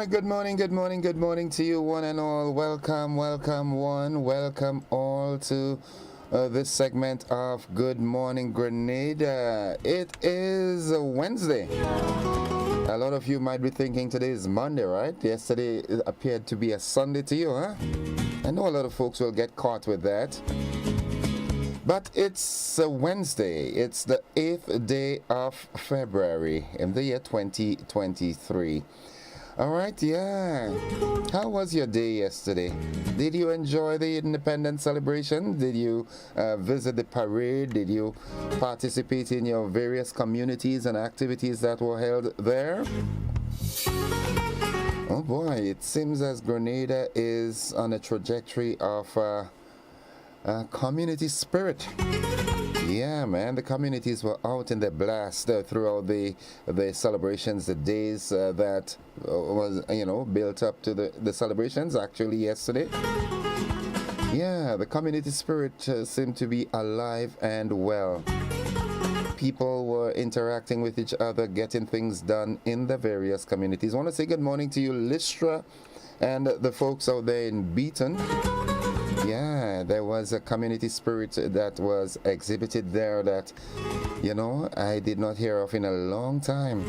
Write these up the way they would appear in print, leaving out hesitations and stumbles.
right, good morning to you, one and all. Welcome, welcome all to this segment of Good Morning Grenada. It is a Wednesday. A lot of you might be thinking today is Monday, right? Yesterday it appeared to be a Sunday to you, huh? I know a lot of folks will get caught with that. But it's a Wednesday. It's the 8th day of February in the year 2023. All right, yeah. How was your day yesterday? Did you enjoy the Independence celebration? Did you visit the parade? Did you participate in your various communities and activities that were held there? Oh boy, it seems as Grenada is on a trajectory of community spirit. Yeah, man, the communities were out in the blast throughout the celebrations, the days that was, built up to the celebrations actually yesterday. Yeah, the community spirit seemed to be alive and well. People were interacting with each other, getting things done in the various communities. I want to say good morning to you, Lystra, and the folks out there in Beaton. Yeah, there was a community spirit that was exhibited there that, I did not hear of in a long time.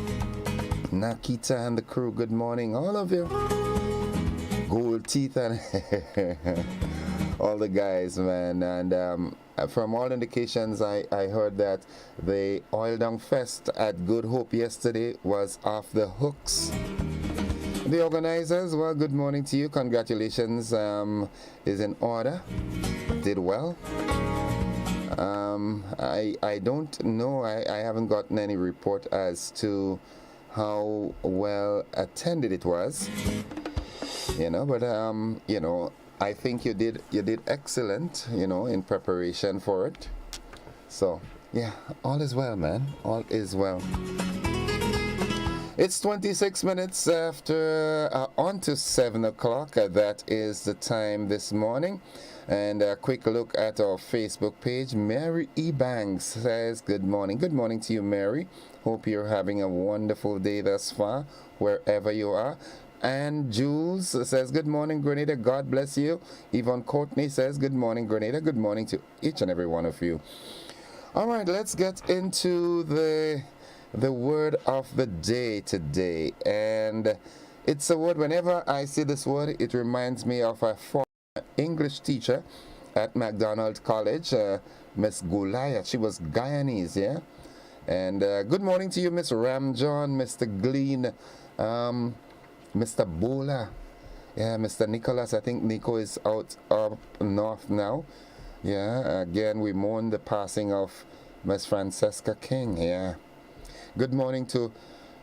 Nakita and the crew, good morning, all of you. Gold Teeth and all the guys, man. And from all indications, I heard that the Oil Down Fest at Good Hope yesterday was off the hooks. The organizers, well, good morning to you. Congratulations, is in order. Did well. I don't know. I haven't gotten any report as to how well attended it was. But I think you did excellent. In preparation for it. So yeah, all is well, man. All is well. It's 26 minutes after, on to 7 o'clock. That is the time this morning. And a quick look at our Facebook page. Mary E. Banks says, good morning. Good morning to you, Mary. Hope you're having a wonderful day thus far, wherever you are. And Jules says, good morning, Grenada. God bless you. Yvonne Courtney says, good morning, Grenada. Good morning to each and every one of you. All right, let's get into the word of the day today, and it's a word, whenever I see this word, it reminds me of a former English teacher at MacDonald College, Miss Goliath. She was Guyanese, yeah. And good morning to you, Miss Ramjohn, Mr. Glean, Mr. Bola, yeah, Mr. Nicholas. I think Nico is out up north now. Yeah, again, we mourn the passing of Miss Francesca King, yeah. Good morning to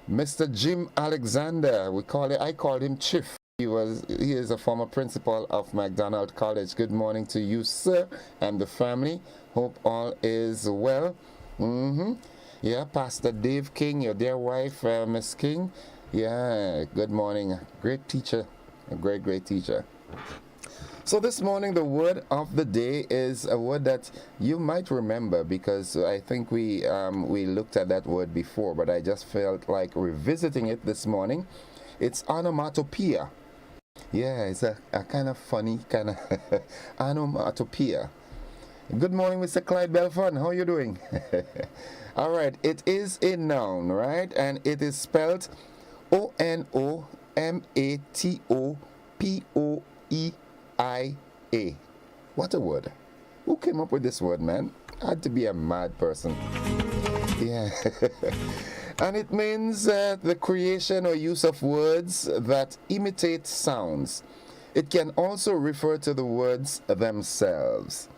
Mr. Jim Alexander. I called him Chief. He is a former principal of MacDonald College. Good morning to you, sir, and the family. Hope all is well. Yeah, Pastor Dave King, your dear wife, Miss King. Yeah, good morning. Great teacher, a great teacher. So this morning, the word of the day is a word that you might remember, because I think we looked at that word before, but I just felt like revisiting it this morning. It's onomatopoeia. Yeah, it's a kind of funny kind of onomatopoeia. Good morning, Mr. Clyde Belfon. How are you doing? All right, it is a noun, right? And it is spelled O-N-O-M-A-T-O-P-O-E-I-A. What a word. Who came up with this word, man? Had to be a mad person. Yeah. And it means the creation or use of words that imitate sounds. It can also refer to the words themselves.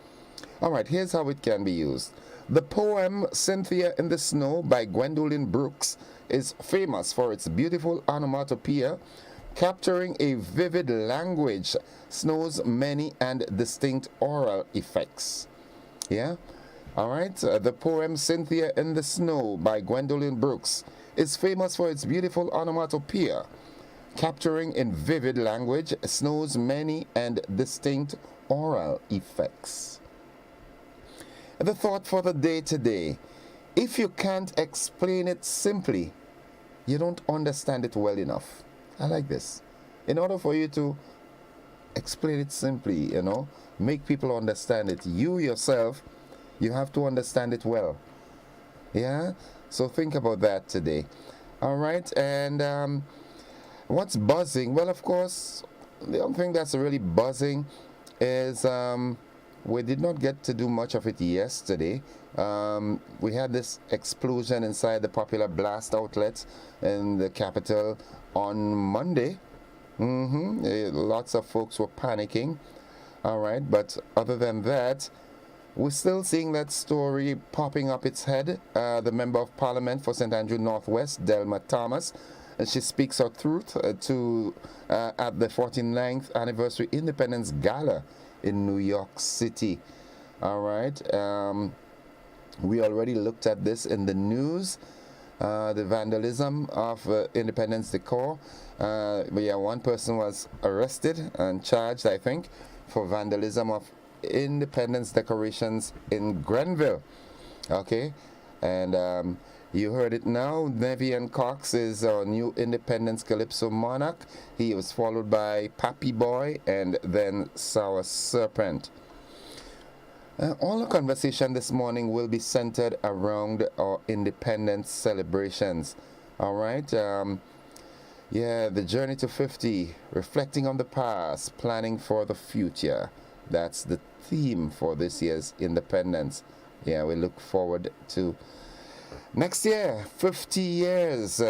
All right, here's how it can be used. The poem Cynthia in the Snow by Gwendolyn Brooks is famous for its beautiful onomatopoeia, capturing a vivid language, snow's many and distinct oral effects. Yeah? All right? The poem Cynthia in the Snow by Gwendolyn Brooks is famous for its beautiful onomatopoeia, capturing in vivid language, snow's many and distinct oral effects. The thought for the day today: if you can't explain it simply, you don't understand it well enough. I like this. In order for you to explain it simply, make people understand it, you yourself, you have to understand it well. Yeah? So think about that today. All right, and what's buzzing? Well, of course, the only thing that's really buzzing is we did not get to do much of it yesterday. We had this explosion inside the Popular Blast outlet in the capital on Monday. Lots of folks were panicking. All right, but other than that, we're still seeing that story popping up its head. The Member of Parliament for St. Andrew Northwest, Delma Thomas, and she speaks her truth at the 49th Anniversary Independence Gala in New York City. All right. We already looked at this in the news. The vandalism of Independence decor. One person was arrested and charged, I think, for vandalism of Independence decorations in Grenville. Okay, and you heard it now. Nevian Cox is our new Independence Calypso monarch. He was followed by Pappy Boy and then Sour Serpent. All the conversation this morning will be centered around our independence celebrations. All right. The journey to 50, reflecting on the past, planning for the future. That's the theme for this year's independence. Yeah, we look forward to next year, 50 years.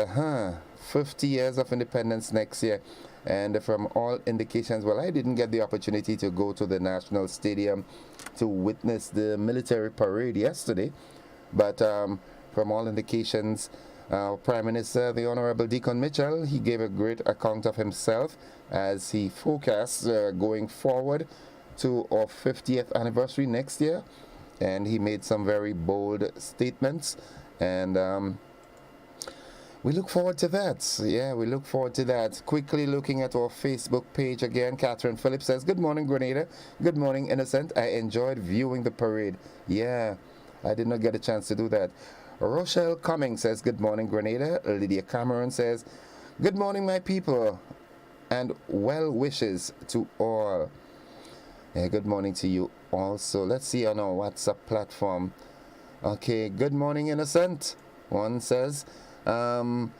50 years of independence next year. And from all indications, well, I didn't get the opportunity to go to the National Stadium to witness the military parade yesterday. But from all indications, Prime Minister, the Honorable Deacon Mitchell, he gave a great account of himself as he forecasts going forward to our 50th anniversary next year. And he made some very bold statements. And we look forward to that. Yeah, we look forward to that. Quickly looking at our Facebook page again, Catherine Phillips says, "Good morning, Grenada. Good morning, Innocent. I enjoyed viewing the parade." Yeah, I did not get a chance to do that. Rochelle Cummings says, "Good morning, Grenada." Lydia Cameron says, "Good morning, my people, and well wishes to all." Yeah, good morning to you also. Let's see on our WhatsApp platform. Okay, good morning, Innocent. One says, good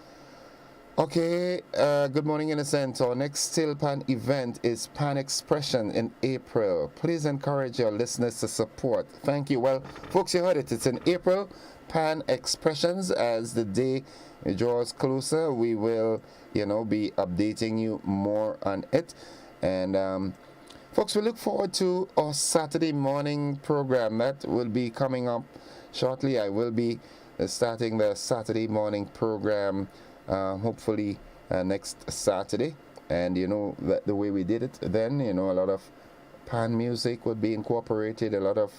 morning, Innocent. Our next Still Pan event is Pan Expression in April. Please encourage your listeners to support. Thank you. Well, folks, you heard it. It's in April. Pan Expressions. As the day draws closer, we will, be updating you more on it. And folks, we look forward to our Saturday morning program that will be coming up shortly. I will be starting the Saturday morning program hopefully next Saturday. And the way we did it then, a lot of pan music would be incorporated, a lot of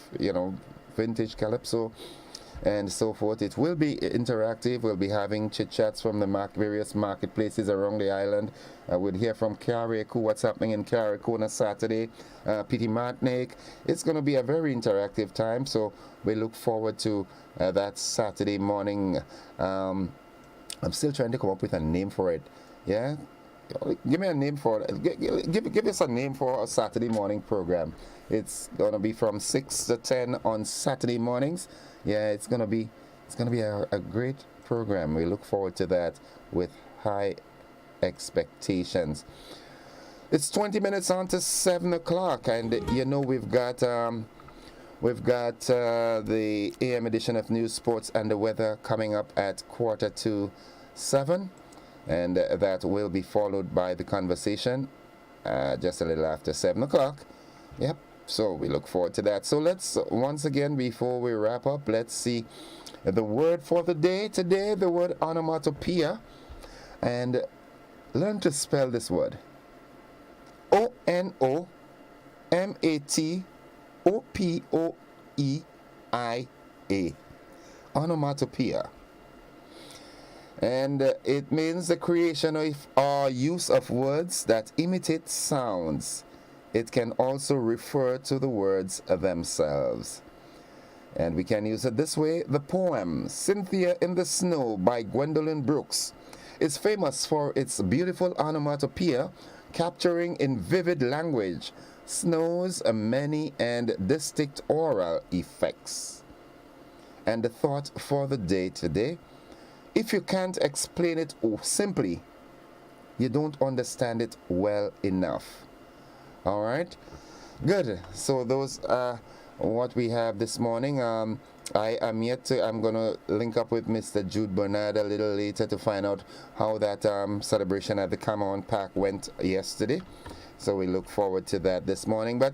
vintage calypso and so forth. It will be interactive. We'll be having chit chats from the various marketplaces around the island. We'll hear from Carriacou, what's happening in Carriacou on a Saturday, Pity Martinique. It's going to be a very interactive time, so we look forward to that Saturday morning. I'm still trying to come up with a name for it. Yeah, give me a name for it. Give us a name for our Saturday morning program. It's going to be from 6 to 10 on Saturday mornings. Yeah, it's gonna be a great program. We look forward to that with high expectations. It's 20 minutes on to 7 o'clock, and we've got the AM edition of News, Sports, and the Weather coming up at 6:45, and that will be followed by the conversation just a little after 7 o'clock. Yep. So we look forward to that. So let's, once again, before we wrap up, let's see the word for the day. Today, the word onomatopoeia. And learn to spell this word. onomatopoeia. Onomatopoeia. And it means the creation or use of words that imitate sounds. It can also refer to the words themselves. And we can use it this way. The poem Cynthia in the Snow by Gwendolyn Brooks is famous for its beautiful onomatopoeia, capturing in vivid language Snow's many and distinct oral effects. And the thought for the day today: if you can't explain it simply, you don't understand it well enough. All right, good. So those are what we have this morning. I'm gonna link up with Mr. Jude Bernard a little later to find out how that celebration at the Cameron Park went yesterday. So we look forward to that this morning. But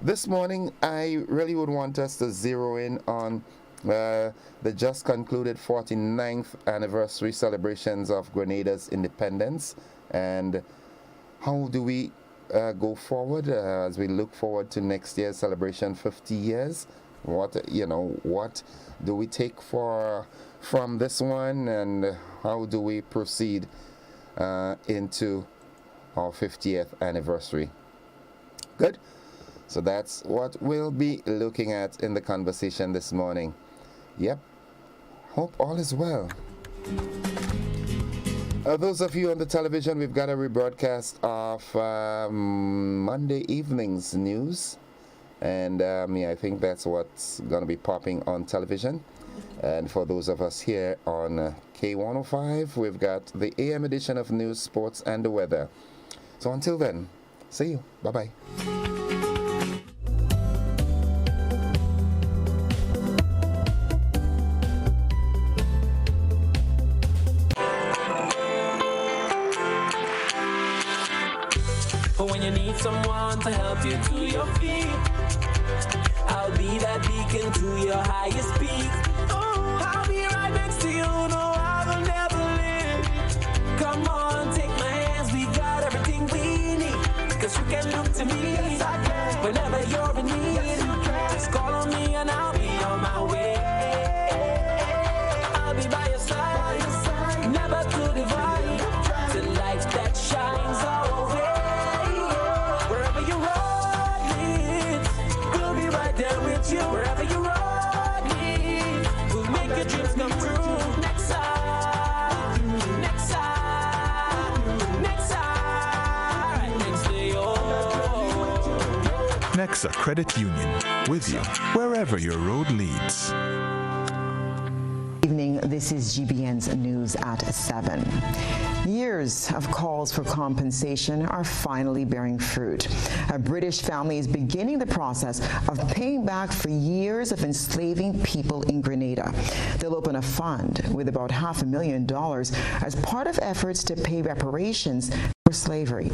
this morning, I really would want us to zero in on the just concluded 49th anniversary celebrations of Grenada's independence, and how do we go forward as we look forward to next year's celebration, 50 years. What do we take from this one, and how do we proceed into our 50th anniversary? Good. So that's what we'll be looking at in the conversation this morning. Yep. Hope all is well. Those of you on the television, we've got a rebroadcast of Monday evening's news. And I think that's what's going to be popping on television. And for those of us here on K105, we've got the AM edition of News, Sports, and the Weather. So until then, see you. Bye-bye. When you need someone to help you to your feet, I'll be that beacon to your highest peak. Oh, I'll be right next to you, no, I will never leave. Come on, take my hands, we got everything we need. Cause you can look to me, yes, I can. Whenever you're in need, yes, you can. Just call on me and I'll be on my way. I'll be by your side, never to divide. The light that shines our way. Wherever you road me, we'll make your dreams come true. Next side, next side, next side, next day, oh. Nexa Credit Union, with you wherever your road leads. Evening, this is GBN's News at 7. Years of calls for compensation are finally bearing fruit. A British family is beginning the process of paying back for years of enslaving people in Grenada. They'll open a fund with about $500,000 as part of efforts to pay reparations for slavery.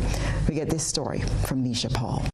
We get this story from Nisha Paul.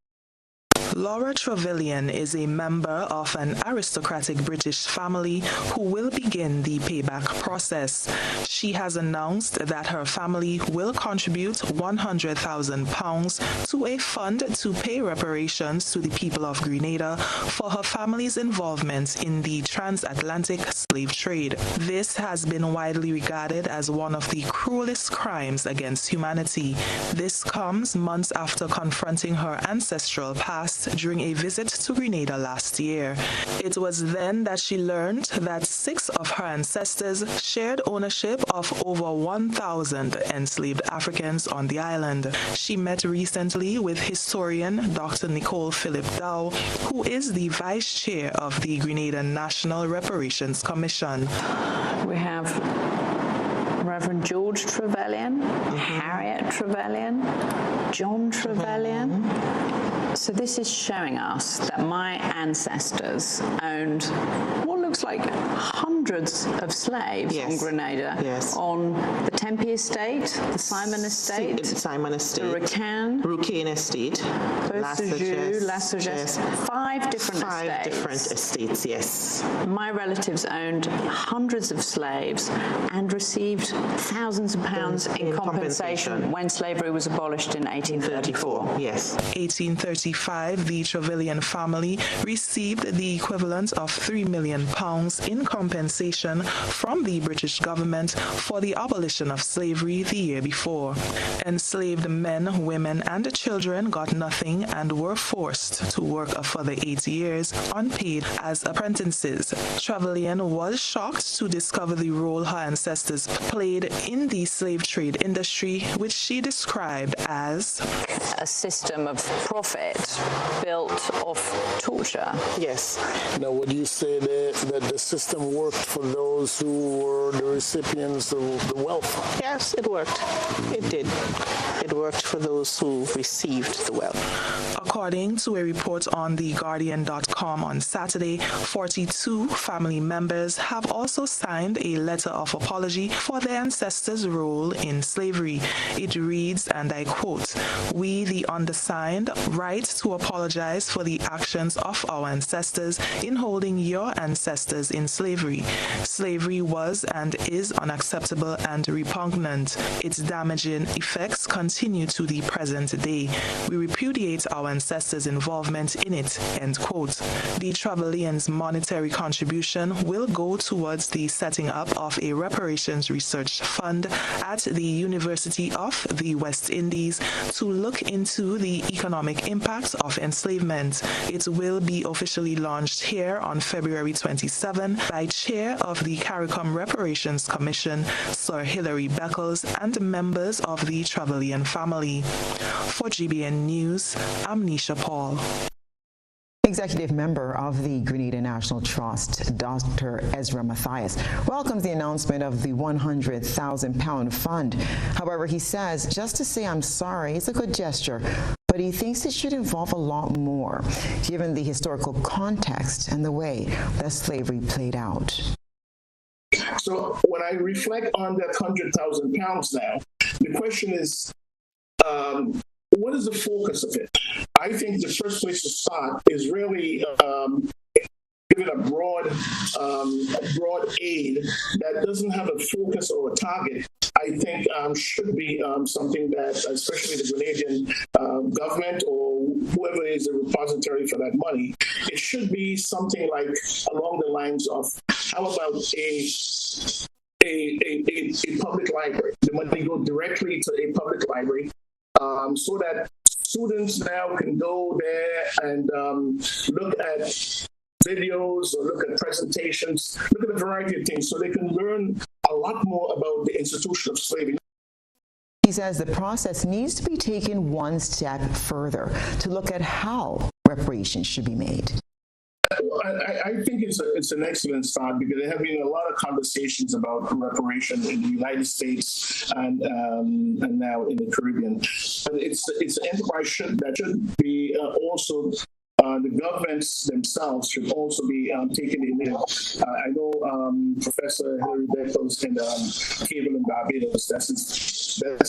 Laura Trevelyan is a member of an aristocratic British family who will begin the payback process. She has announced that her family will contribute £100,000 to a fund to pay reparations to the people of Grenada for her family's involvement in the transatlantic slave trade. This has been widely regarded as one of the cruelest crimes against humanity. This comes months after confronting her ancestral past during a visit to Grenada last year. It was then that she learned that 6 of her ancestors shared ownership of over 1,000 enslaved Africans on the island. She met recently with historian Dr. Nicole Philip Dow, who is the vice chair of the Grenada National Reparations Commission. We have Reverend George Trevelyan, Harriet Trevelyan, John Trevelyan. So this is showing us that my ancestors owned what looks like hundreds of slaves on Grenada, on the Tempe estate, the Simon estate, the Rucan estate, Lassages, 5 different estates. Yes. My relatives owned hundreds of slaves and received thousands of pounds in compensation when slavery was abolished in 1834. Yes. 1835, the Trevelyan family received the equivalent of £3 million in compensation compensation from the British government for the abolition of slavery the year before. Enslaved men, women, and children got nothing and were forced to work a further 8 years unpaid as apprentices. Trevelyan was shocked to discover the role her ancestors played in the slave trade industry, which she described as a system of profit built off torture. Yes. Now, would you say that the system worked for those who were the recipients of the wealth? Yes, it worked. It did. It worked for those who received the wealth. According to a report on TheGuardian.com on Saturday, 42 family members have also signed a letter of apology for their ancestors' role in slavery. It reads, and I quote, "We, the undersigned, write to apologize for the actions of our ancestors in holding your ancestors in slavery. Slavery was and is unacceptable and repugnant. Its damaging effects continue to the present day. We repudiate our ancestors' involvement in it," end quote. The Trevelyan's monetary contribution will go towards the setting up of a reparations research fund at the University of the West Indies to look into the economic impacts of enslavement. It will be officially launched here on February 27 by Chair of the CARICOM Reparations Commission, Sir Hilary Beckles, and members of the Trevelyan family. For GBN News, I'm Nisha Paul. Executive member of the Grenada National Trust, Dr. Ezra Matthias, welcomes the announcement of the £100,000 fund. However, he says just to say I'm sorry is a good gesture, but he thinks it should involve a lot more, given the historical context and the way that slavery played out. So when I reflect on that £100,000 now, the question is, what is the focus of it? I think the first place to start is really giving a broad aid that doesn't have a focus or a target. I think should be something that, especially the Grenadian government or whoever is the repository for that money, it should be something like along the lines of, how about a public library? The money go directly to a public library, so that students now can go there and look at videos or look at presentations, look at a variety of things, so they can learn a lot more about the institution of slavery. He says the process needs to be taken one step further to look at how reparations should be made. I think it's an excellent start, because there have been a lot of conversations about reparation in the United States and now in the Caribbean. But it's an enterprise that should be also. The governments themselves should also be taken in. I know Professor Hilary Beckles in Cable in Barbados. That's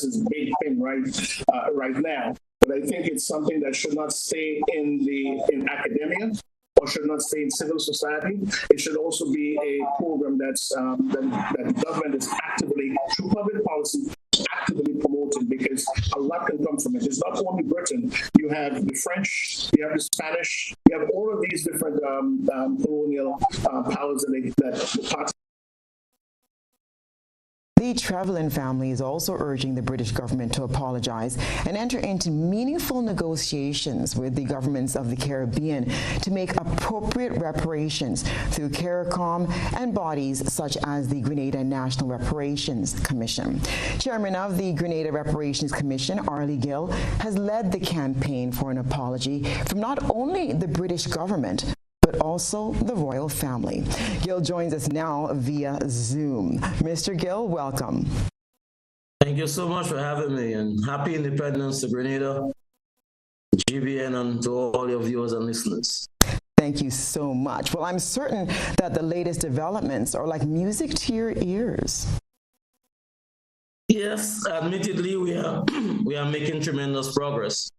his big thing right now. But I think it's something that should not stay in academia, or should not stay in civil society. It should also be a program that's that the government is actively, through public policy, actively promoting, because a lot can come from it. It's not only Britain. You have the French, you have the Spanish, you have all of these different colonial powers that parts. The Trevelyan family is also urging the British government to apologize and enter into meaningful negotiations with the governments of the Caribbean to make appropriate reparations through CARICOM and bodies such as the Grenada National Reparations Commission. Chairman of the Grenada Reparations Commission, Arlie Gill, has led the campaign for an apology from not only the British government, but also the royal family. Gill joins us now via Zoom. Mr. Gill, welcome. Thank you so much for having me, and happy independence to Grenada, GBN, and to all your viewers and listeners. Thank you so much. Well, I'm certain that the latest developments are like music to your ears. Yes, admittedly, we are making tremendous progress.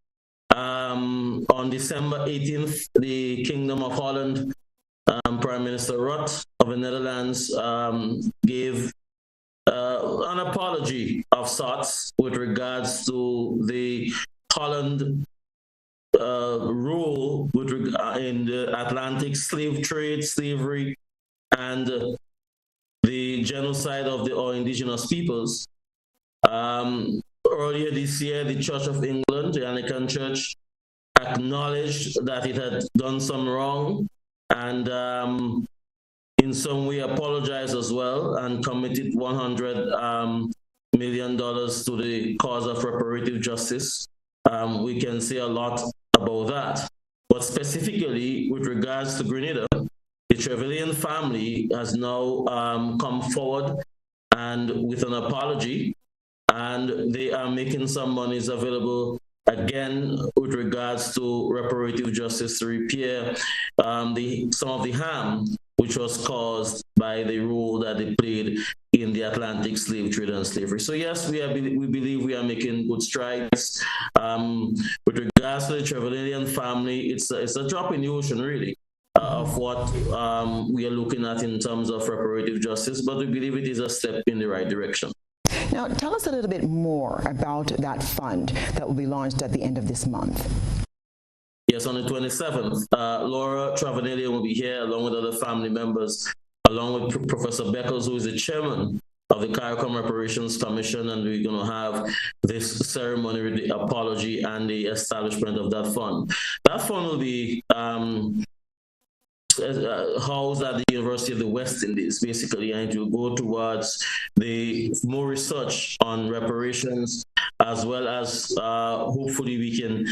On December 18th, the Kingdom of Holland, Prime Minister Rutte of the Netherlands gave an apology of sorts with regards to the Holland role in the Atlantic slave trade, slavery, and genocide of our indigenous peoples. Earlier this year, the Church of England, the Anglican Church, acknowledged that it had done some wrong and in some way apologized as well and committed $100 million to the cause of reparative justice. We can say a lot about that. But specifically with regards to Grenada, the Trevelyan family has now come forward and with an apology, and they are making some monies available again with regards to reparative justice to repair some of the harm which was caused by the role that they played in the Atlantic slave trade and slavery. So yes, we believe we are making good strides. With regards to the Trevelyan family, it's a drop in the ocean, really, of what we are looking at in terms of reparative justice, but we believe it is a step in the right direction. Now, tell us a little bit more about that fund that will be launched at the end of this month. Yes, on the 27th, Laura Trevelyan will be here along with other family members, along with Professor Beckles, who is the chairman of the CARICOM Reparations Commission, and we're going to have this ceremony with the apology and the establishment of that fund. That fund will be housed at the University of the West Indies, basically, and it will go towards the more research on reparations, as well as hopefully we can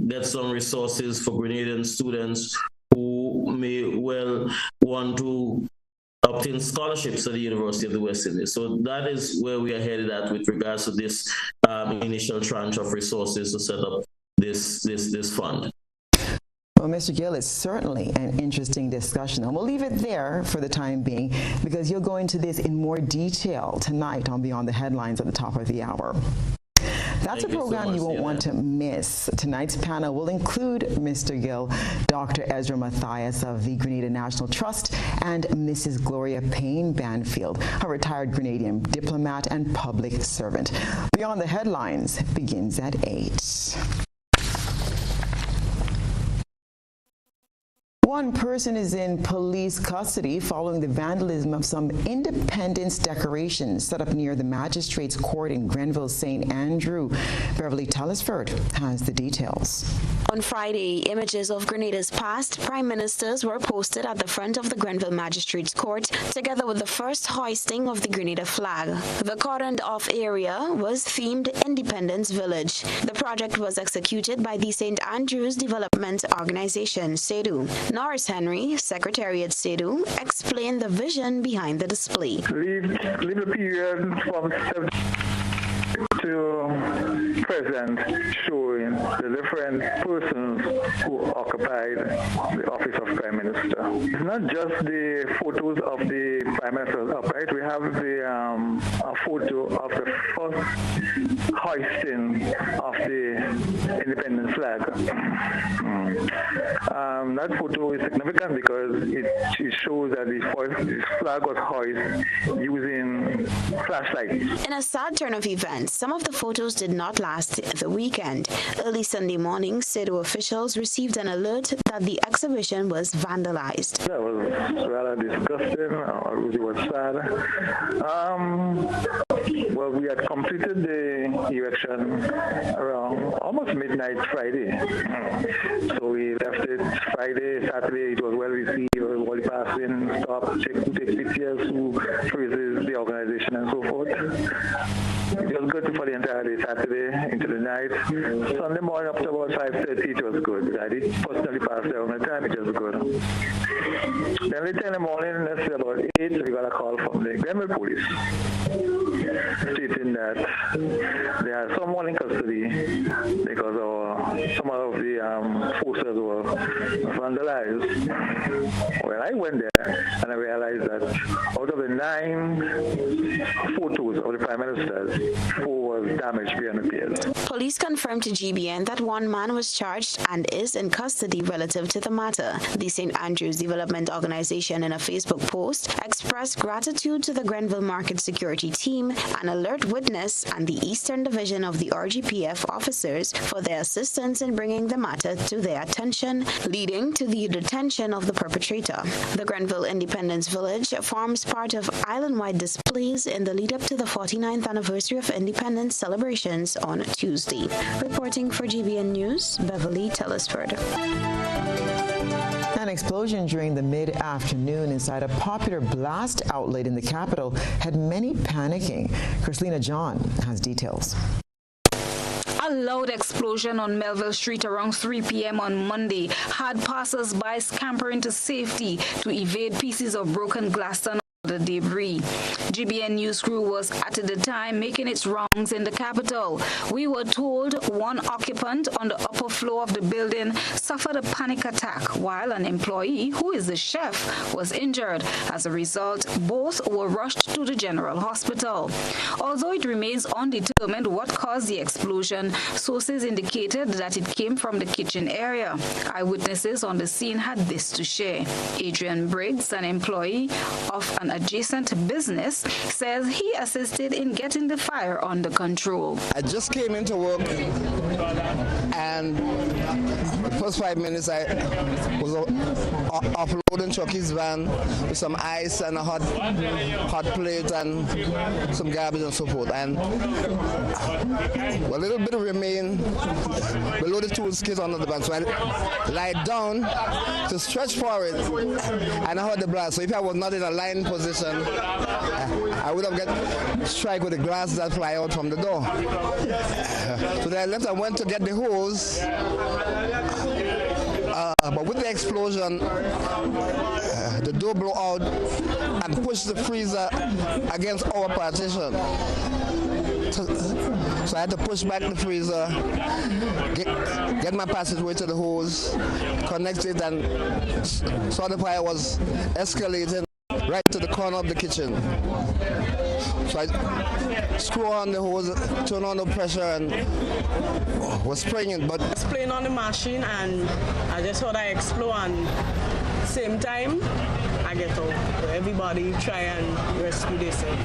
get some resources for Grenadian students who may well want to obtain scholarships at the University of the West Indies. So that is where we are headed at with regards to this initial tranche of resources to set up this fund. Well, Mr. Gill, it's certainly an interesting discussion, and we'll leave it there for the time being because you'll go into this in more detail tonight on Beyond the Headlines at the top of the hour. That's a program you won't want to miss. Tonight's panel will include Mr. Gill, Dr. Ezra Matthias of the Grenada National Trust, and Mrs. Gloria Payne Banfield, a retired Grenadian diplomat and public servant. Beyond the Headlines begins at 8. One person is in police custody following the vandalism of some independence decorations set up near the Magistrates Court in Grenville, St. Andrew. Beverly Telesford has the details. On Friday, images of Grenada's past prime ministers were posted at the front of the Grenville Magistrates Court, together with the first hoisting of the Grenada flag. The cordoned-off area was themed Independence Village. The project was executed by the St. Andrews Development Organization, SEDU. Norris Henry, Secretary at SEDU, explained the vision behind the display. Leave the period from to present, showing the different persons who occupied the office of Prime Minister. It's not just the photos of the Prime Minister upright. We have a photo of the first hoisting of the independence flag. That photo is significant because it shows that the flag was hoisted using flashlights. In a sad turn of events, some of the photos did not last the weekend. Early Sunday morning, SEDU officials received an alert that the exhibition was vandalized. That was rather disgusting. It was sad. Well, we had completed the erection around almost midnight Friday. So we left it Friday, Saturday. It was well received. All the passing stopped, take pictures, who praises the organization and so forth. It was good for the entire day, Saturday into the night. Sunday morning up to about 5:30, it was good. I did personally pass there on the time, it was good. Then later in the morning, let's say about 8, we got a call from the Grenville police stating that they had someone in custody because some of the posters were vandalized. Well, I went there and I realized that out of the 9 photos of the Prime Ministers, 4 was damaged beyond repairs. Police confirmed to GBN that one man was charged and is in custody relative to the matter. The St. Andrews Development Organization, in a Facebook post, expressed gratitude to the Grenville Market Security Team, an alert witness, and the Eastern Division of the RGPF officers for their assistance in bringing the matter to their their attention, leading to the detention of the perpetrator. The Grenville Independence Village forms part of island-wide displays in the lead-up to the 49th anniversary of independence celebrations on Tuesday. Reporting for GBN News, Beverly Telesford. An explosion during the mid-afternoon inside a popular blast outlet in the capital had many panicking. Christina John has details. A loud explosion on Melville Street around 3 p.m. on Monday had passers-by scampering to safety to evade pieces of broken glass and the debris. GBN News crew was at the time making its rounds in the capital. We were told one occupant on the upper floor of the building suffered a panic attack, while an employee, who is the chef, was injured. As a result, both were rushed to the general hospital. Although it remains undetermined what caused the explosion, sources indicated that it came from the kitchen area. Eyewitnesses on the scene had this to share. Adrian Briggs, an employee of an adjacent business, says he assisted in getting the fire under control. I just came into work, and the first 5 minutes I was offloading Chucky's van with some ice and a hot plate and some garbage and so forth. And a little bit remained below the tool skid under the van. So I lied down to stretch for it, and I heard the blast. So if I was not in a lying position, I would have got struck with the glass that fly out from the door. So then I left and went to get the hose. But with the explosion, the door blew out and pushed the freezer against our partition. So I had to push back the freezer, get my passageway to the hose, connect it, and saw the fire was escalating right to the corner of the kitchen. So I screw on the hose, turn on the pressure, and was spraying it. But I was playing on the machine, and I just heard I explode, and same time I get out. Everybody try and rescue themselves.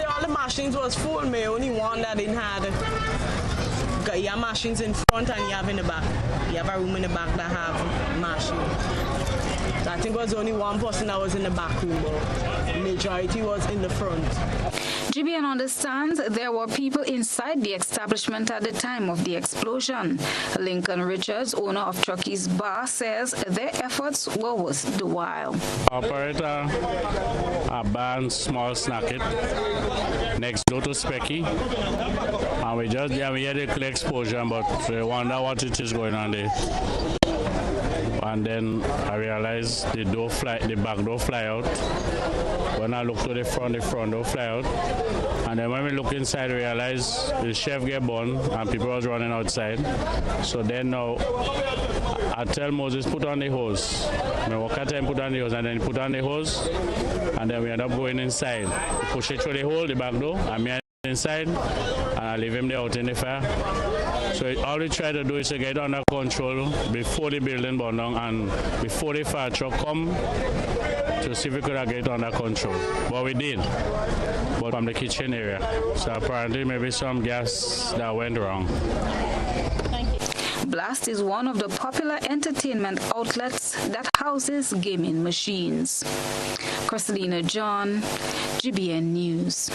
All the machines was full. Me only one that didn't have. You have machines in front and you have in the back. You have a room in the back that have machine. I think it was only one person that was in the back room, but the majority was in the front. GBN understands there were people inside the establishment at the time of the explosion. Lincoln Richards, owner of Chucky's Bar, says their efforts were worth the while. Operator, a bar small snack it next door to Specky, and we just had a clear explosion, but we wonder what it is going on there. And then I realized the back door fly out. When I look to the front door fly out. And then when we look inside, we realize the chef get burned and people was running outside. So then now, I tell Moses, put on the hose. I walk at him, put on the hose, and then put on the hose. And then we end up going inside. We push it through the hole, the back door, and me inside, and I leave him there out in the fire. So all we try to do is to get under control before the building burn down and before the fire truck come to see if we could get it under control. But we did, but from the kitchen area. So apparently maybe some gas that went wrong. Blast is one of the popular entertainment outlets that houses gaming machines. Christina John, GBN News.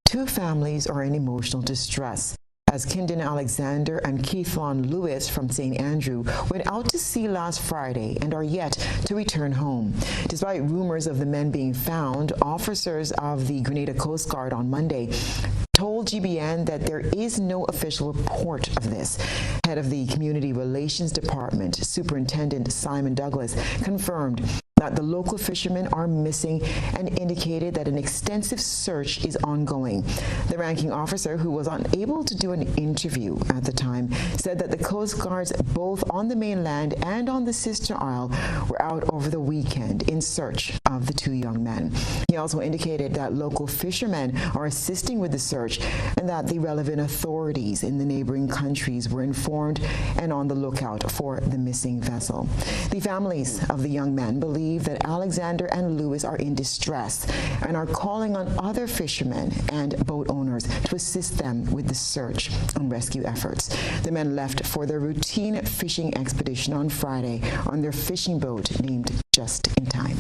Two families are in emotional distress as Kindon Alexander and Keithon Lewis from St. Andrew went out to sea last Friday and are yet to return home. Despite rumors of the men being found, officers of the Grenada Coast Guard on Monday told GBN that there is no official report of this. Head of the Community Relations Department, Superintendent Simon Douglas, confirmed that the local fishermen are missing and indicated that an extensive search is ongoing. The ranking officer, who was unable to do an interview at the time, said that the Coast Guards, both on the mainland and on the sister isle, were out over the weekend in search of the two young men. He also indicated that local fishermen are assisting with the search and that the relevant authorities in the neighboring countries were informed and on the lookout for the missing vessel. The families of the young men believe believe that Alexander and Lewis are in distress and are calling on other fishermen and boat owners to assist them with the search and rescue efforts. The men left for their routine fishing expedition on Friday on their fishing boat named Just in Time.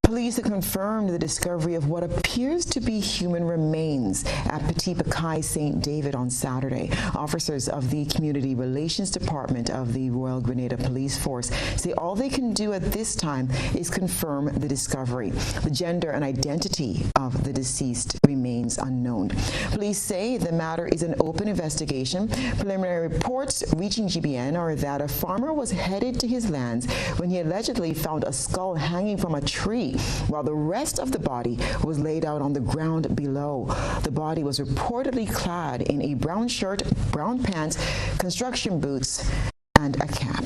Police have confirmed the discovery of what appears to be human remains at Petit Pakai St. David on Saturday. Officers of the Community Relations Department of the Royal Grenada Police Force say all they can do at this time is confirm the discovery. The gender and identity of the deceased remains unknown. Police say the matter is an open investigation. Preliminary reports reaching GBN are that a farmer was headed to his lands when he allegedly found a skull hanging from a tree, while the rest of the body was laid out on the ground below. The body was reportedly clad in a brown shirt, brown pants, construction boots, and a cap.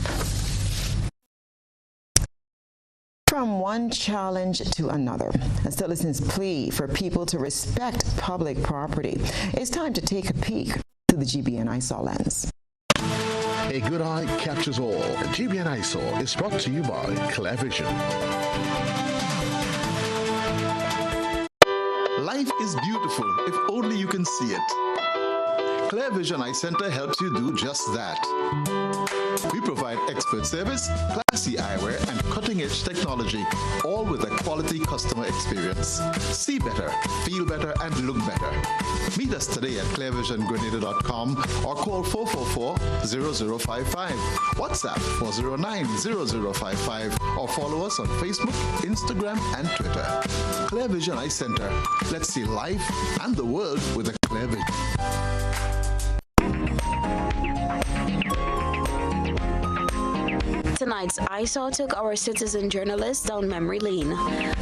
From one challenge to another, a citizen's plea for people to respect public property. It's time to take a peek through the GBN ISAW lens. A good eye catches all. GBN ISAW is brought to you by Clear Vision. Life is beautiful if only you can see it. Clear Vision Eye Center helps you do just that. We provide expert service, classy eyewear, and cutting-edge technology, all with a quality customer experience. See better, feel better, and look better. Meet us today at clearvisiongrenada.com or call 444-0055, WhatsApp 409-0055, or follow us on Facebook, Instagram, and Twitter. Clear Vision Eye Center. Let's see life and the world with a clear vision. Tonight's ISAW took our citizen journalists down memory lane.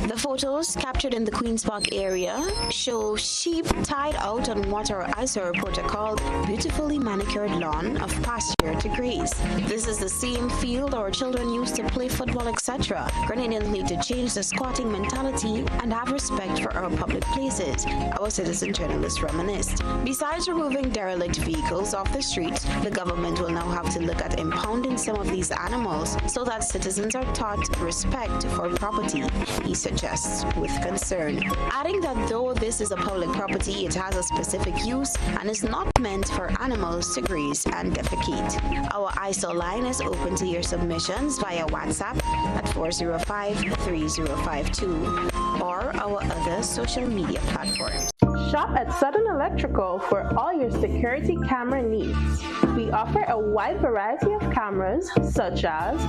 The photos captured in the Queen's Park area show sheep tied out on what our ISAW reporter called beautifully manicured lawn of pasture to graze. This is the same field our children used to play football, etc. Grenadians need to change the squatting mentality and have respect for our public places, our citizen journalists reminisced. Besides removing derelict vehicles off the streets, the government will now have to look at impounding some of these animals so that citizens are taught respect for property, he suggests with concern. Adding that though this is a public property, it has a specific use and is not meant for animals to graze and defecate. Our ISAW line is open to your submissions via WhatsApp at 405-3052 or our other social media platforms. Shop at Southern Electrical for all your security camera needs. We offer a wide variety of cameras such as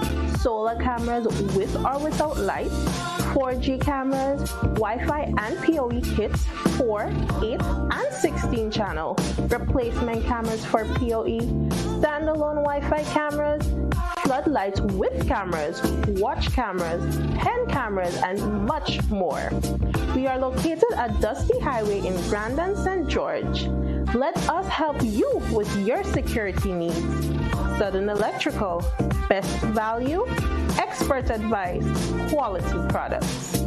solar cameras with or without lights, 4G cameras, Wi-Fi and PoE kits, 4, 8, and 16 channel, replacement cameras for PoE, standalone Wi-Fi cameras, floodlights with cameras, watch cameras, pen cameras, and much more. We are located at Dusty Highway in Grandin, St. George. Let us help you with your security needs. Southern Electrical, best value, expert advice, quality products.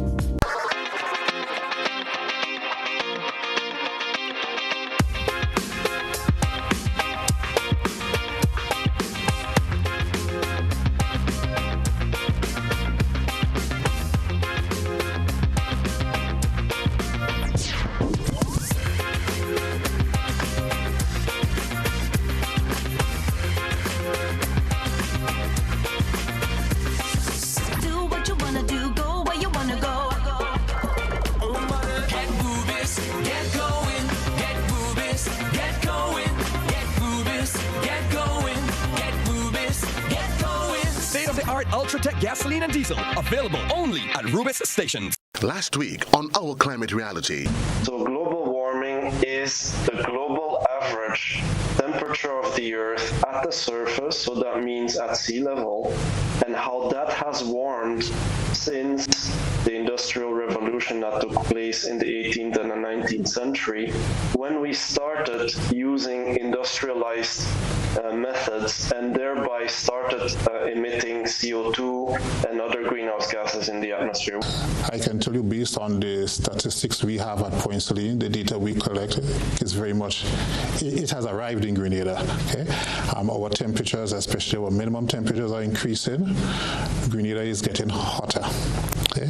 Ultratech gasoline and diesel, available only at Rubis stations. Last week on Our Climate Reality. So global warming is the global average temperature of the Earth at the surface, so that means at sea level, and how that has warmed since the Industrial industrial revolution that took place in the 18th and the 19th century, when we started using industrialized methods and thereby started emitting CO2 and other greenhouse gases in the atmosphere. I can tell you, based on the statistics we have at Point Celine, the data we collect is very much, it has arrived in Grenada. Okay, our temperatures, especially our minimum temperatures, are increasing. Grenada is getting hotter. Okay,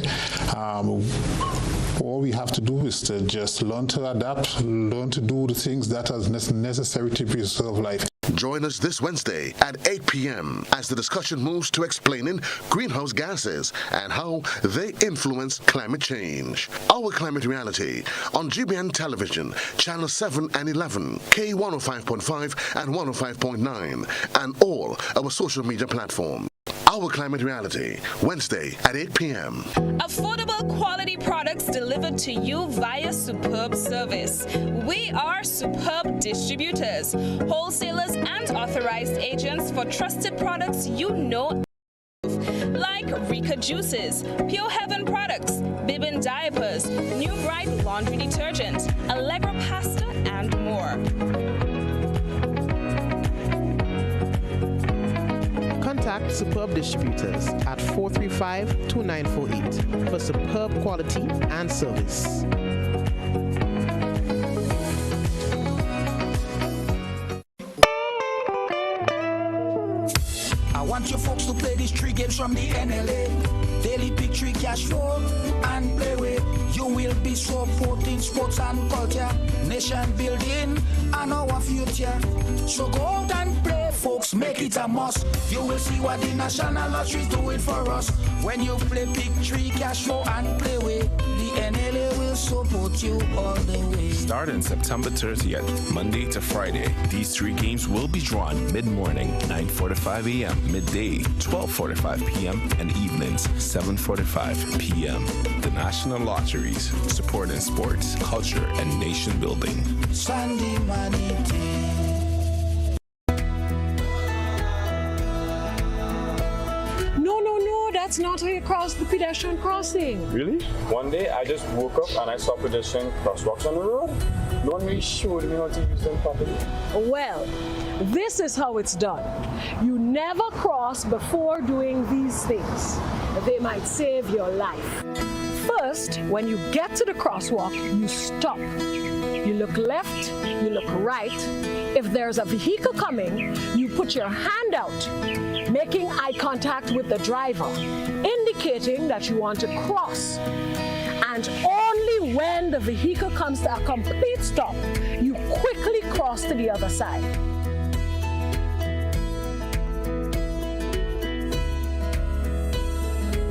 all we have to do is to just learn to adapt, learn to do the things that are necessary to preserve life. Join us this Wednesday at 8 p.m. as the discussion moves to explaining greenhouse gases and how they influence climate change. Our Climate Reality on GBN Television, Channel 7 and 11, K105.5 and 105.9, and all our social media platforms. Our Climate Reality, Wednesday at 8 p.m. Affordable quality products delivered to you via Superb Service. We are Superb Distributors, wholesalers and authorized agents for trusted products you know, like Rika Juices, Pure Heaven products, Bibbin diapers, New Bright laundry detergent, Allegra pasta, and more. Contact Superb Distributors at 435-2948 for superb quality and service. I want you folks to play these 3 games from the NLA. Daily pick 3 cash flow and play with. You will be supporting sports and culture, nation building and our future. So go out and play, folks, make it a must. You will see what the National Lottery is doing for us. When you play pick 3 cash flow and play with, the NLA will support you all the way. Starting September 30th, Monday to Friday, these 3 games will be drawn mid-morning, 9:45 a.m., midday, 12:45 p.m., and evenings, 7:45 p.m. The National Lotteries, supporting sports, culture, and nation building. Sunday money day. No, that's not how you cross the pedestrian crossing. Really? One day I just woke up and I saw pedestrian crosswalks on the road. No one really showed me how to use them properly. Well, this is how it's done. You never cross before doing these things. They might save your life. First, when you get to the crosswalk, you stop. You look left, you look right. If there's a vehicle coming, you put your hand out, making eye contact with the driver, indicating that you want to cross. And only when the vehicle comes to a complete stop, you quickly cross to the other side.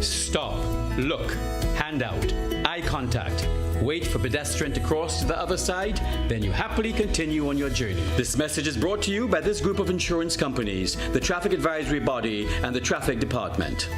Stop, look, hand out, eye contact. Wait for pedestrian to cross to the other side, then you happily continue on your journey. This message is brought to you by this group of insurance companies, the Traffic Advisory Body, and the Traffic Department.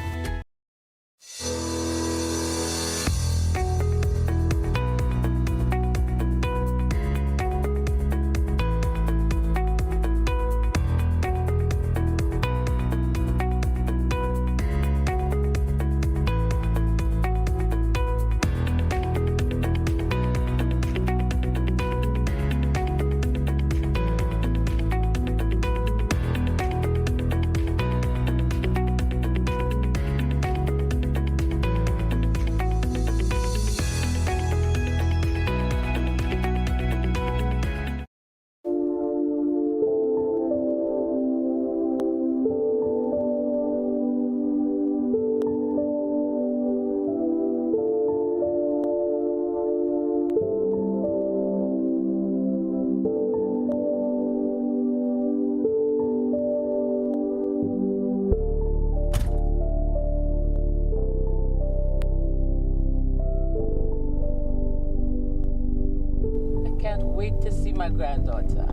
Wait to see my granddaughter.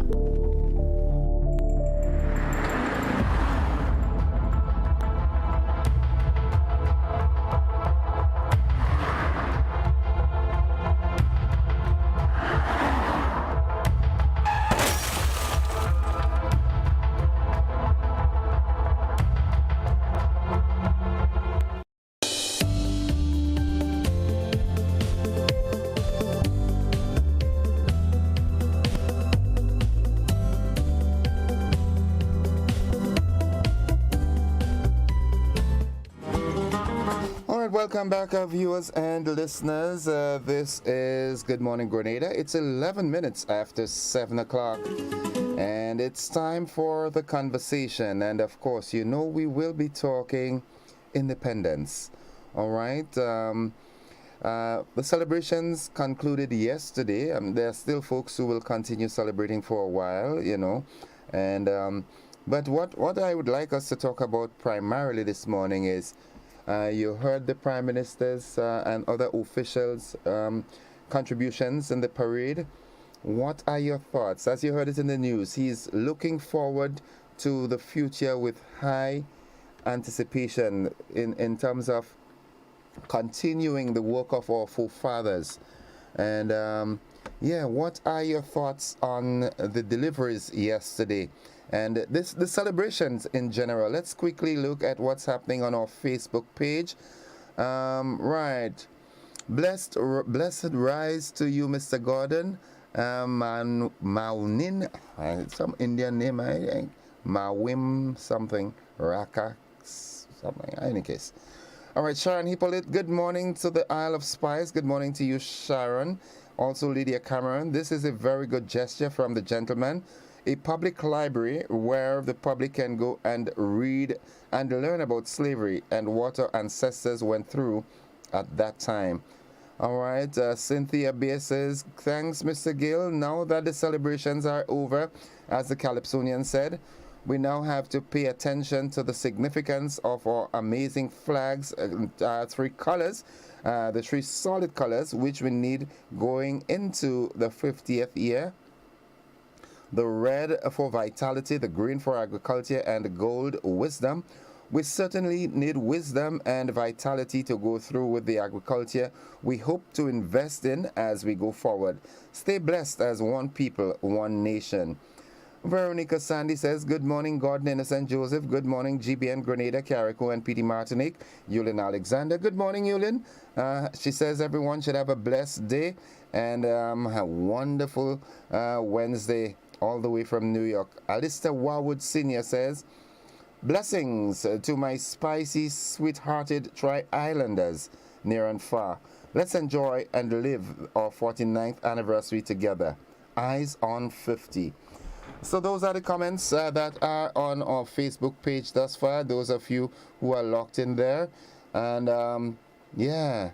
welcome back, our viewers and listeners. This is Good Morning Grenada. It's 11 minutes after 7 o'clock, and it's time for the conversation. And of course, you know we will be talking independence. All right. The celebrations concluded yesterday. There are still folks who will continue celebrating for a while, you know. And but what I would like us to talk about primarily this morning is you heard the Prime Minister's and other officials' contributions in the parade. What are your thoughts? As you heard it in the news, he's looking forward to the future with high anticipation in terms of continuing the work of our forefathers. And yeah, what are your thoughts on the deliveries yesterday and the celebrations in general? Let's quickly look at what's happening on our Facebook page. Right. Blessed rise to you, Mr. Gordon. Maunin, some Indian name, I think. Mawim something. Raka something. In any case. All right, Sharon Hippolyte, good morning to the Isle of Spice. Good morning to you, Sharon. Also, Lydia Cameron. This is a very good gesture from the gentleman. A public library where the public can go and read and learn about slavery and what our ancestors went through at that time. All right, Cynthia Beer says, thanks, Mr. Gill. Now that the celebrations are over, as the Calypsonian said, we now have to pay attention to the significance of our amazing flags, three colors, the three solid colors, which we need going into the 50th year. The red for vitality, the green for agriculture, and the gold, wisdom. We certainly need wisdom and vitality to go through with the agriculture we hope to invest in as we go forward. Stay blessed as one people, one nation. Veronica Sandy says, good morning, Gordon Innocent Joseph. Good morning, GBN Grenada, Carrico, and PD Martinique. Yulin Alexander. Good morning, Yulin. She says everyone should have a blessed day and a wonderful Wednesday all the way from New York. Alistair Warwood Sr. says, blessings to my spicy, sweet-hearted Tri-Islanders near and far. Let's enjoy and live our 49th anniversary together. Eyes on 50. So those are the comments that are on our Facebook page thus far. Those of you who are locked in there. And yeah.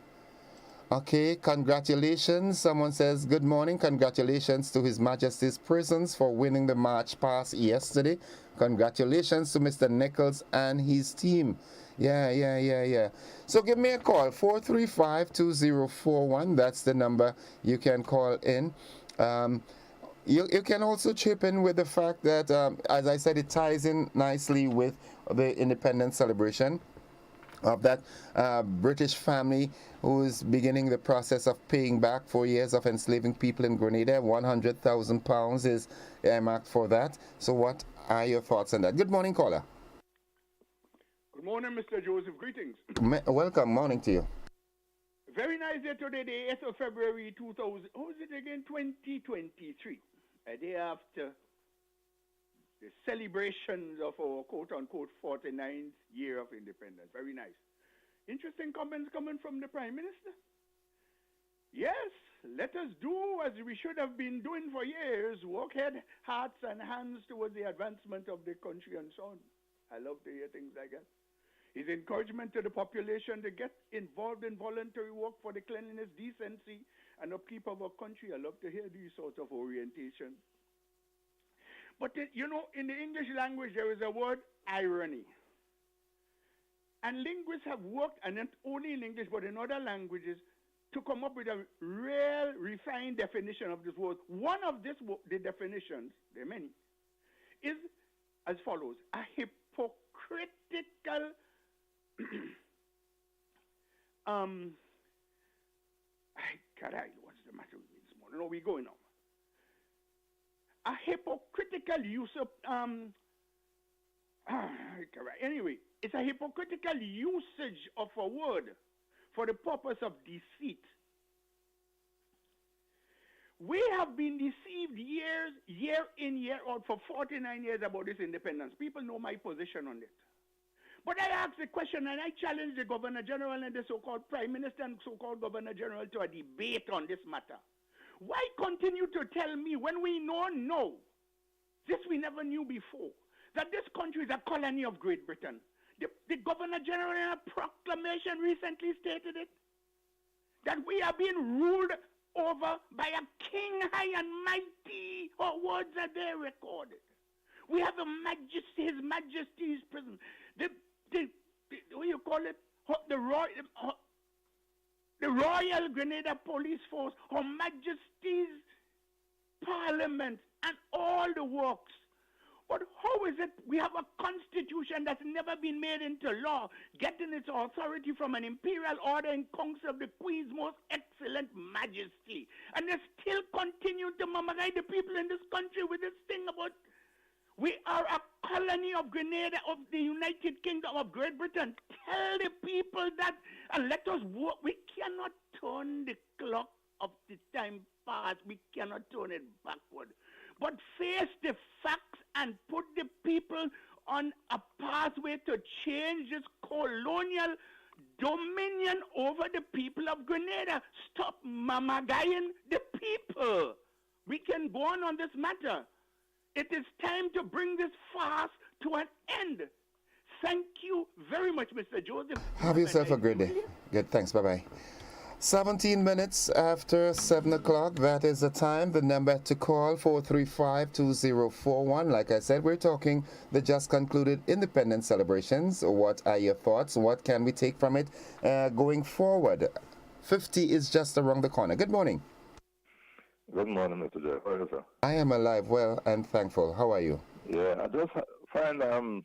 Okay, congratulations. Someone says, good morning. Congratulations to His Majesty's Prisons for winning the March Pass yesterday. Congratulations to Mr. Nichols and his team. Yeah. So give me a call, 435-2041. That's the number you can call in. You can also chip in with the fact that, as I said, it ties in nicely with the independence celebration of that British family who is beginning the process of paying back 4 years of enslaving people in Grenada. £100,000 is earmarked for that. So what are your thoughts on that? Good morning, caller. Good morning, Mr. Joseph. Greetings. Welcome. Morning to you. Very nice day today, the 8th of February 2000. How is it again? 2023. A day after the celebrations of our quote-unquote 49th year of independence. Very nice. Interesting comments coming from the Prime Minister. Yes, let us do as we should have been doing for years, work head, hearts, and hands towards the advancement of the country and so on. I love to hear things like that. His encouragement to the population to get involved in voluntary work for the cleanliness, decency, and upkeep of our country. I love to hear these sorts of orientation. But, you know, in the English language, there is a word irony. And linguists have worked, and not only in English, but in other languages, to come up with a real refined definition of this word. One of the definitions, there are many, is as follows: a hypocritical what's the matter with me this morning? No, we're going on. A hypocritical use of anyway, it's a hypocritical usage of a word for the purpose of deceit. We have been deceived year in, year out for 49 years about this independence. People know my position on it. But I ask the question and I challenge the Governor General and the so-called Prime Minister and so-called Governor General to a debate on this matter. Why continue to tell me when we know, this we never knew before, that this country is a colony of Great Britain? The Governor General in a proclamation recently stated it, that we are being ruled over by a king high and mighty. Her words are there recorded. We have His Majesty's prison. What do you call it? The Royal Grenada Police Force, Her Majesty's Parliament, and all the works. But how is it we have a constitution that's never been made into law, getting its authority from an imperial order in council of the Queen's most excellent majesty, and they still continue to mummifiy the people in this country with this thing about we are a colony of Grenada, of the United Kingdom of Great Britain. Tell the people that, and let us work. We cannot turn the clock of the time past. We cannot turn it backward. But face the facts and put the people on a pathway to change this colonial dominion over the people of Grenada. Stop mamagaying the people. We can go on this matter. It is time to bring this farce to an end. Thank you very much, Mr. Joseph. Have yourself a great day. Good, thanks. Bye-bye. 17 minutes after 7 o'clock, that is the time. The number to call, 435-2041. Like I said, we're talking the just concluded independence celebrations. What are your thoughts? What can we take from it going forward? 50 is just around the corner. Good morning. Good morning, Mr. Jeff. How are you, sir? I am alive, well, and thankful. How are you? Yeah, I just find I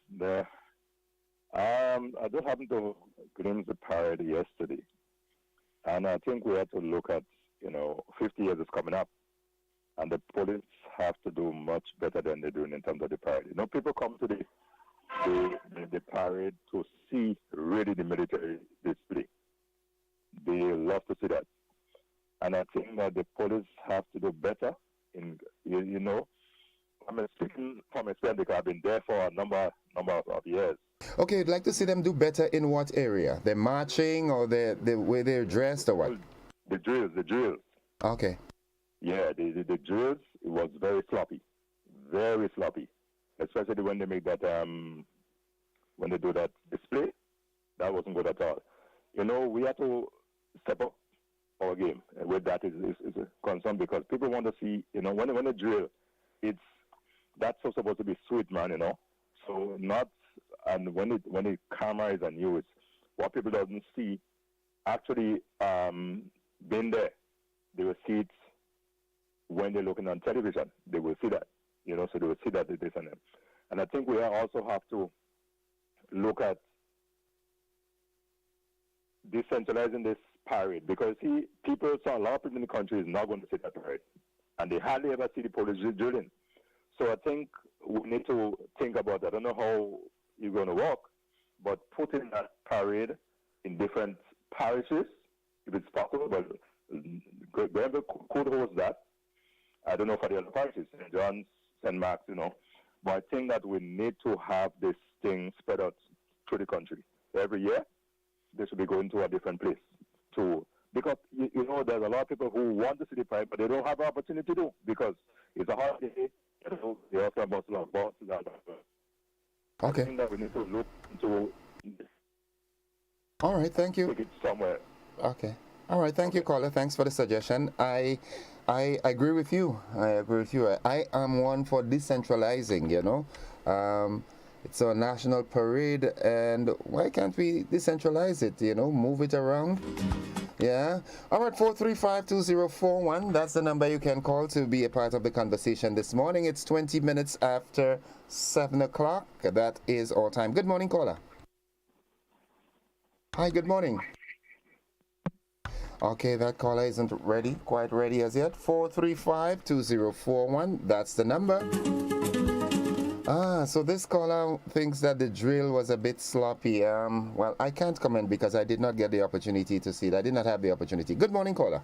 just happened to glimpse the parade yesterday, and I think we have to look at 50 years is coming up, and the police have to do much better than they're doing in terms of the parade. People come to the parade to see really the military display. They love to see that. And I think that the police have to do better I'm speaking from experience because I've been there for a number of years. Okay, you'd like to see them do better in what area? The marching or the way they're dressed or what? The drills. Okay. Yeah, the drills, it was very sloppy. Very sloppy. Especially when they make that, when they do that display, that wasn't good at all. We have to step up our game with that is a concern because people want to see, when they drill, that's so supposed to be sweet, man, So and when the camera is on you, it's what people doesn't see. Actually, being there, they will see it when they're looking on television. They will see that, so they will see that this and that. And I think we also have to look at decentralizing this parade because a lot of people in the country is not going to see that parade, and they hardly ever see the police drilling. So I think we need to think about that. I don't know how you're going to work, but putting that parade in different parishes, if it's possible, but Grenada could host that. I don't know for the other parishes, St. John's, St. Mark's, but I think that we need to have this thing spread out through the country. Every year, they should be going to a different place. Because there's a lot of people who want to see the parade, but they don't have the opportunity to because it's a holiday. They also have lots of bosses and okay. I think that we need to look into. All right, thank you. Take it somewhere. Okay. All right, thank you, caller. Thanks for the suggestion. I agree with you. I am one for decentralizing. It's a national parade, and why can't we decentralize it, move it around? Yeah. All right, 435-2041. That's the number you can call to be a part of the conversation this morning. It's 20 minutes after 7 o'clock. That is our time. Good morning, caller. Hi, good morning. Okay, that caller isn't quite ready as yet. 435-2041. That's the number. So this caller thinks that the drill was a bit sloppy. Well, I can't comment because I did not get the opportunity to see it. I did not have the opportunity. Good morning, caller.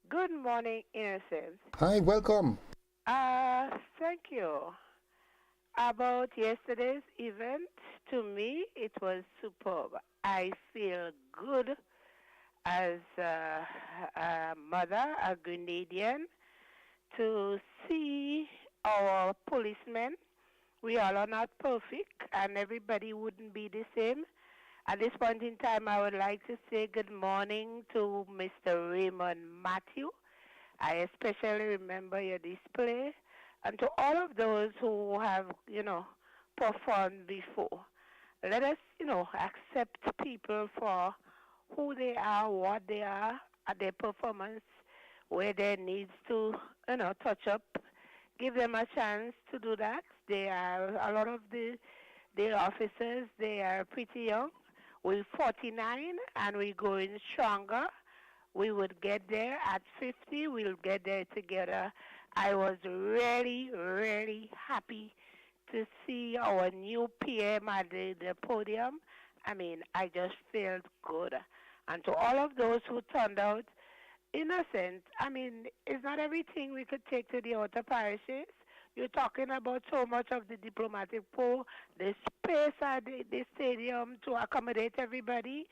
Good morning, Innocence. Hi, welcome. Thank you. About yesterday's event, to me, it was superb. I feel good as a mother, a Grenadian, to see our policemen. We all are not perfect, and everybody wouldn't be the same. At this point in time, I would like to say good morning to Mr. Raymond Matthew. I especially remember your display, and to all of those who have, performed before. Let us, accept people for who they are, what they are, at their performance, where there needs to, touch up. Give them a chance to do that. They are, a lot of the officers, they are pretty young. We're 49 and we're going stronger. We would get there at 50. We'll get there together. I was really, really happy to see our new PM at the podium. I mean, I just felt good. And to all of those who turned out innocent, I mean, it's not everything we could take to the outer parishes. You're talking about so much of the diplomatic pool, the space at the stadium to accommodate everybody.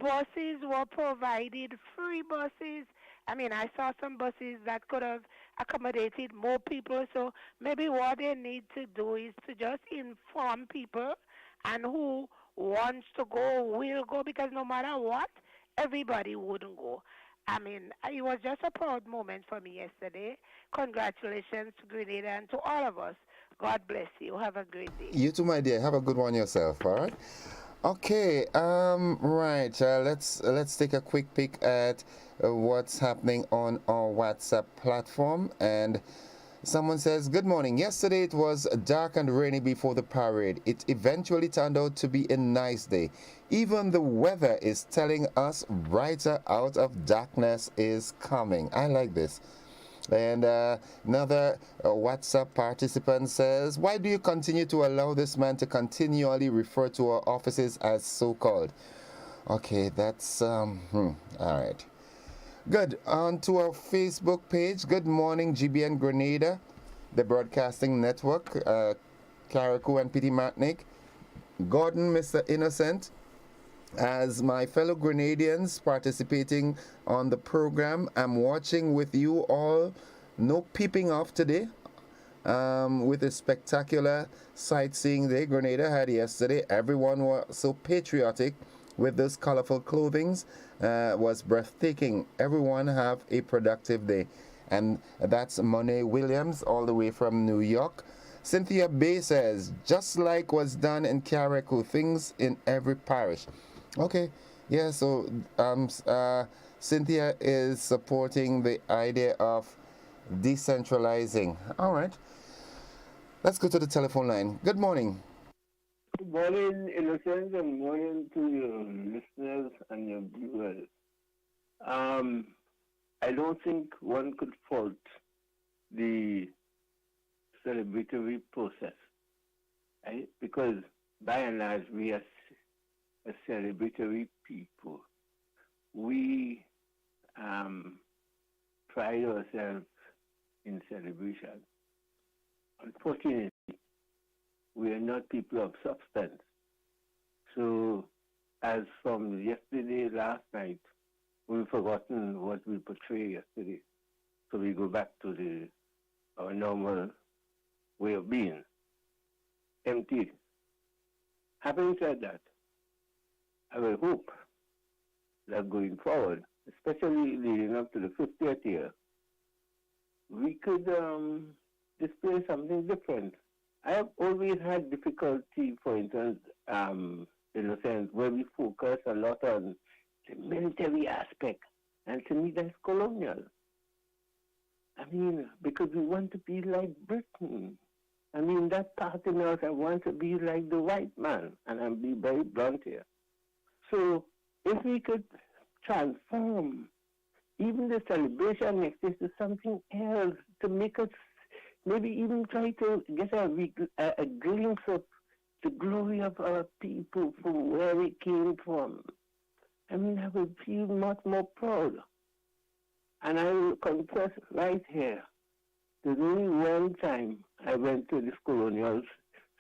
Buses were provided, free buses. I mean, I saw some buses that could have accommodated more people. So maybe what they need to do is to just inform people, and who wants to go will go, because no matter what, everybody wouldn't go. I mean, it was just a proud moment for me yesterday. Congratulations to Grenada and to all of us. God bless you. Have a great day. You too, my dear. Have a good one yourself. All right. Okay. Right. Let's take a quick peek at what's happening on our WhatsApp platform. And someone says, "Good morning. Yesterday it was dark and rainy before the parade. It eventually turned out to be a nice day. Even the weather is telling us brighter out of darkness is coming." I like this. And another WhatsApp participant says, "Why do you continue to allow this man to continually refer to our offices as so-called?" Okay, that's all right. Good. On to our Facebook page. Good morning, GBN Grenada, the Broadcasting Network, Carriacou and Petty Martinique. Gordon, Mr. Innocent, as my fellow Grenadians participating on the program, I'm watching with you all. No peeping off today. With a spectacular sightseeing day Grenada had yesterday. Everyone was so patriotic with those colorful clothings. Was breathtaking. Everyone have a productive day. And that's Monet Williams all the way from New York. Cynthia Bay says, "Just like was done in Carriacou, things in every parish." Okay, yeah, so Cynthia is supporting the idea of decentralizing. All right, let's go to the telephone line. Good morning. Good morning, Innocent, and morning to your listeners and your viewers. I don't think one could fault the celebratory process, right? Because by and large, we are a celebratory people. We pride ourselves in celebration. Unfortunately, we are not people of substance. So, as from yesterday, last night, we've forgotten what we portrayed yesterday. So we go back to our normal way of being. Empty. Having said that, I will hope that going forward, especially leading up to the 50th year, we could display something different. I have always had difficulty, for instance, in a sense, where we focus a lot on the military aspect. And to me, that's colonial. I mean, because we want to be like Britain. I mean, that part in us, I want to be like the white man. And I'll be very blunt here. So if we could transform even the celebration next day to something else, to make us maybe even try to get a glimpse of the glory of our people from where we came from, I mean, I would feel much more proud. And I will confess right here, there's only one time I went to this colonial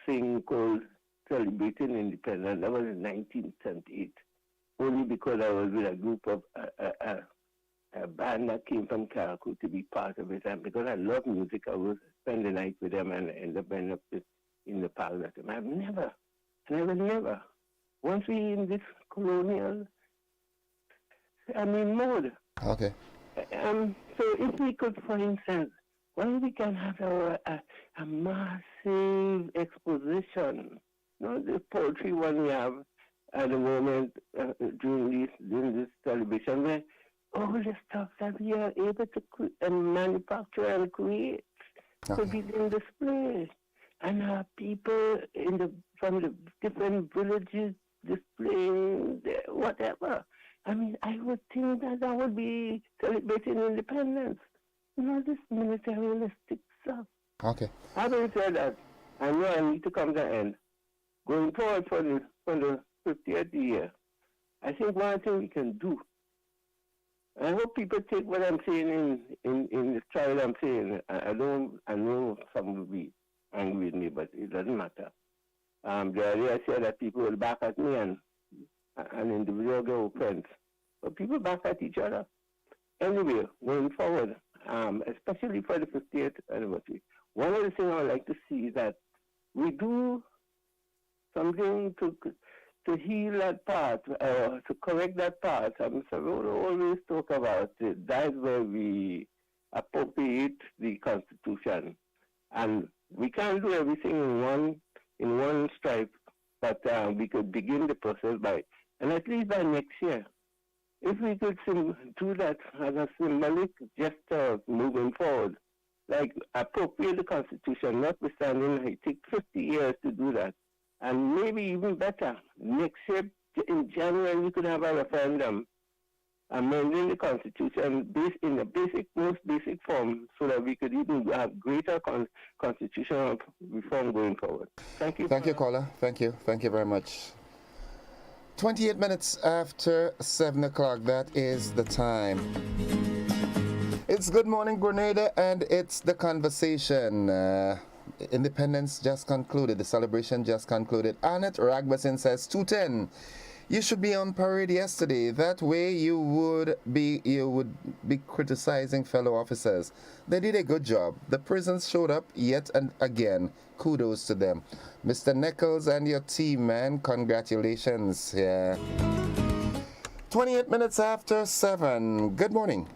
thing called celebrating independence. That was in 1978. Only because I was with a group of a band that came from Caracol to be part of it. And because I love music, I would spend the night with them and end up in the park with them. I've never. Once we in this colonial, mode. Okay. So if we could, for instance, when we can have a massive exposition, the poetry one we have at the moment during this celebration, where all the stuff that we are able to manufacture and create could be in display, and our people from the different villages displaying whatever. I would think that would be celebrating independence. This militaristic stuff. Okay. Having said that, I know I need to come to an end. Going forward for the 50th year, I think one thing we can do, I hope people take what I'm saying in the style I'm saying. I know some will be angry with me, but it doesn't matter. The idea I said that people will back at me and individual get offense. But people back at each other. Anyway, going forward, especially for the 50th anniversary, one of the things I would like to see is that we do something to heal that part, to correct that part. So we always talk about it. That's where we appropriate the Constitution. And we can't do everything in one stripe, but we could begin the process and at least by next year, if we could do that as a symbolic gesture moving forward, like appropriate the Constitution, notwithstanding it takes 50 years to do that, and maybe even better, next year in January we could have a referendum amending the Constitution in the most basic form, so that we could even have greater constitutional reform going forward. Thank you. Thank you, caller. Thank you. Thank you very much. 28 minutes after 7 o'clock, that is the time. It's Good Morning Grenada, and it's the conversation. Independence just concluded. The celebration just concluded. Annette Ragbasin says 210. You should be on parade yesterday. That way you would be criticizing fellow officers. They did a good job. The prisons showed up yet and again. Kudos to them. Mr. Nichols and your team, man. Congratulations. Yeah. 28 minutes after 7. Good morning.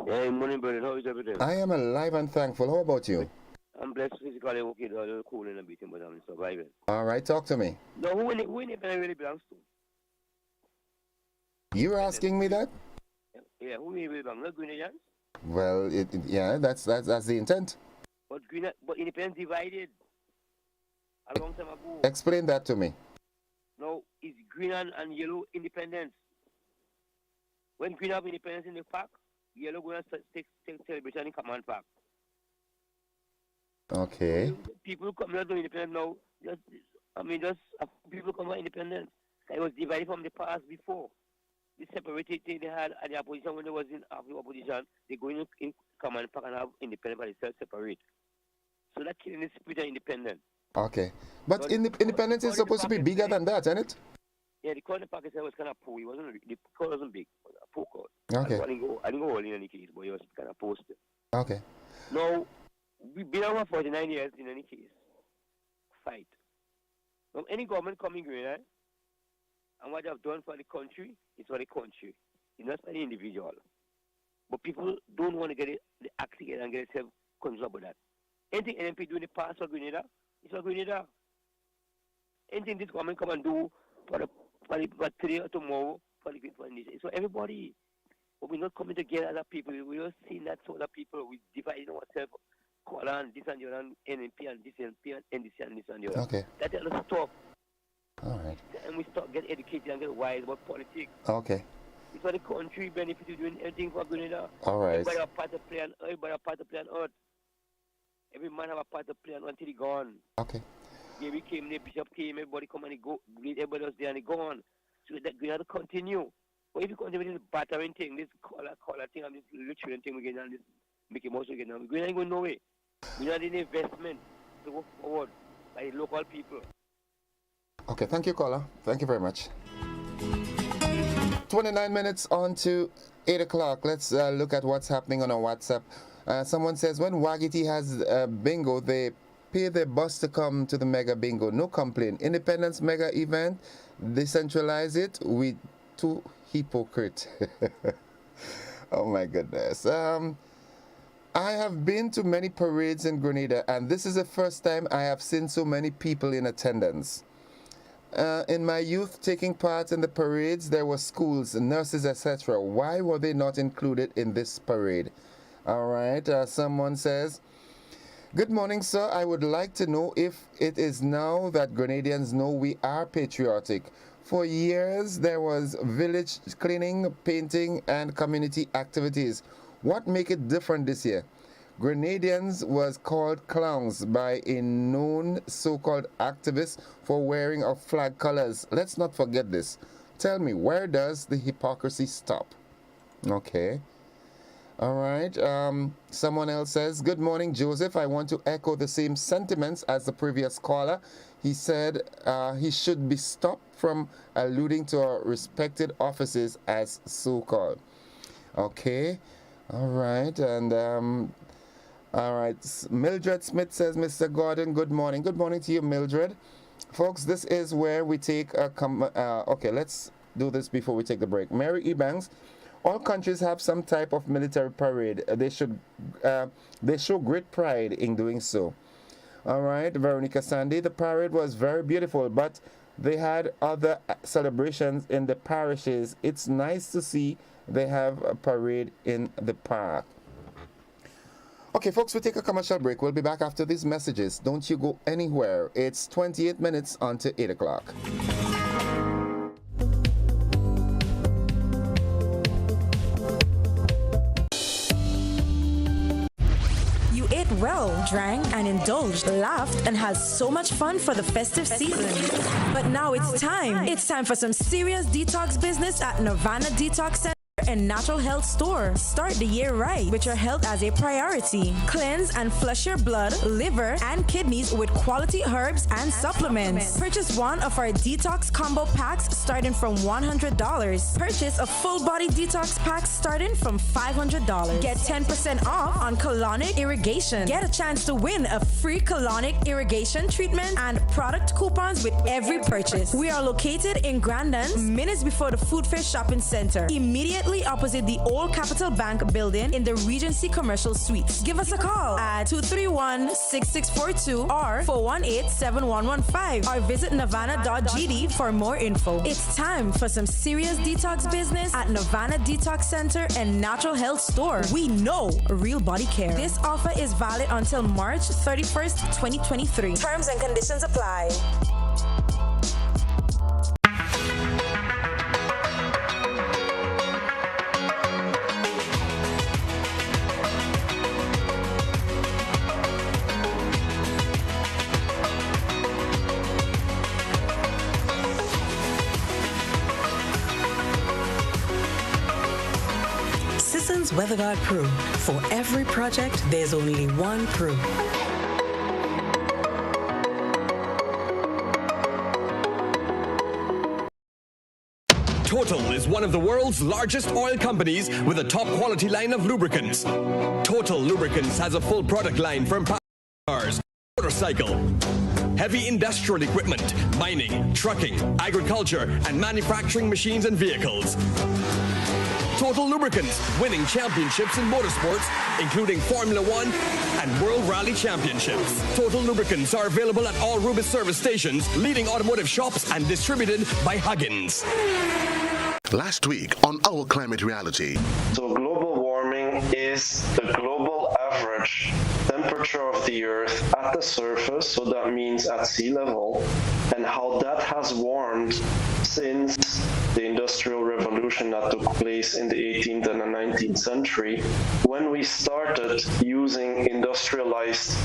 Hey, morning, brother. How is everything? I am alive and thankful. How about you? I'm blessed physically, okay, a little cool in a bit, but I'm surviving. All right, talk to me. No, who independent really belongs to? You're asking me that? Yeah, who really belongs? Not Grenadians? Well, yeah, that's the intent. But independence divided a long time ago. Explain that to me. Now, it's green and yellow independence. When green have independence in the park, yellow going to take celebration in Command Park. Okay. People come here to independence now. People come to independence. It was divided from the past before. The separated thing they had at the opposition when they was in the opposition, they go in Command Park and have independence by themselves separate. So that killing the spirit of independence. Okay. But independence is supposed to be bigger than that, isn't it? Yeah, the corner park was kind of poor. The court wasn't big. It was a poor court. Okay. I didn't go all in any case, but it was kind of posted. Okay. Now, we've been over 49 years in any case. Fight. Now, any government coming here, and what they have done for the country is for the country. It's not for the individual. But people don't want to get the act together and get themselves concerned about that. Anything NMP do in the past for Grenada, it's for Grenada. Anything this government come and do for today or tomorrow for the nation, it's for everybody. But we're not coming together as a people. We're seeing that sort of people. We're dividing ourselves. Call on this and the other, NMP and this NP and NDC and this and the other. Okay. That's a lot of stuff. All right. And we start get educated and get wise about politics. Okay. It's for the country benefit of doing everything for Grenada. All right. Everybody have a part to play on earth. Every man have a part to play on until he gone. Okay. Yeah, we came, the bishop came, everybody come and he go, everybody was there and he gone. So that Grenada continue. But if you continue with this battering thing, this color thing, and this little children thing again, and this Mickey Mouse again, Grenada ain't going nowhere. We need an investment to go forward by the local people. Okay, thank you, caller. Thank you very much. 29 minutes on to 8 o'clock. Let's look at what's happening on our WhatsApp. Someone says, when Wagiti has bingo, they pay their bus to come to the mega bingo. No complaint. Independence mega event, decentralize it. We too hypocrite. Oh my goodness. I have been to many parades in Grenada, and this is the first time I have seen so many people in attendance. In my youth, taking part in the parades, there were schools, nurses, etc. Why were they not included in this parade? All right. Someone says, good morning, sir. I would like to know if it is now that Grenadians know we are patriotic. For years, there was village cleaning, painting, and community activities. What make it different this year? Grenadians was called clowns by a known so-called activist for wearing of flag colors. Let's not forget this. Tell me, where does the hypocrisy stop? Okay. All right. Someone else says, good morning, Joseph. I want to echo the same sentiments as the previous caller. He said he should be stopped from alluding to our respected offices as so-called. Okay. All right. And all right. Mildred Smith says, Mr. Gordon, good morning. Good morning to you, Mildred. Folks, this is where we take a okay, let's do this before we take the break. Mary Ebanks, all countries have some type of military parade. They show great pride in doing so. All right, Veronica Sandy, the parade was very beautiful, but they had other celebrations in the parishes. It's nice to see they have a parade in the park. Okay, folks, we'll take a commercial break. We'll be back after these messages. Don't you go anywhere. It's 28 minutes until 8 o'clock. You ate well, drank and indulged, laughed, and had so much fun for the festive season. But now it's time. It's time for some serious detox business at Nirvana Detox Center and Natural Health Store. Start the year right with your health as a priority. Cleanse and flush your blood, liver, and kidneys with quality herbs and supplements. Purchase one of our detox combo packs starting from $100. Purchase a full body detox pack starting from $500. Get 10% off on colonic irrigation. Get a chance to win a free colonic irrigation treatment and product coupons with every purchase. We are located in Grandin, minutes before the Food Fair Shopping Center. Immediately opposite the old Capital Bank building in the Regency Commercial Suites. Give us a call at 231-6642 or 418-7115 or visit nirvana.gd for more info. It's time for some serious detox business at Nirvana Detox Center and Natural Health Store. We know real body care. This offer is valid until March 31st, 2023. Terms and conditions apply. WeatherGuard Pro. For every project, there's only one Pro. Total is one of the world's largest oil companies with a top quality line of lubricants. Total Lubricants has a full product line from cars, motorcycle, heavy industrial equipment, mining, trucking, agriculture, and manufacturing machines and vehicles. Total Lubricants, winning championships in motorsports, including Formula One and World Rally Championships. Total Lubricants are available at all Rubis service stations, leading automotive shops, and distributed by Huggins. Last week on Our Climate Reality. So global warming is the global average temperature of the Earth at the surface, so that means at sea level, and how that has warmed since the Industrial Revolution that took place in the 18th and the 19th century, when we started using industrialized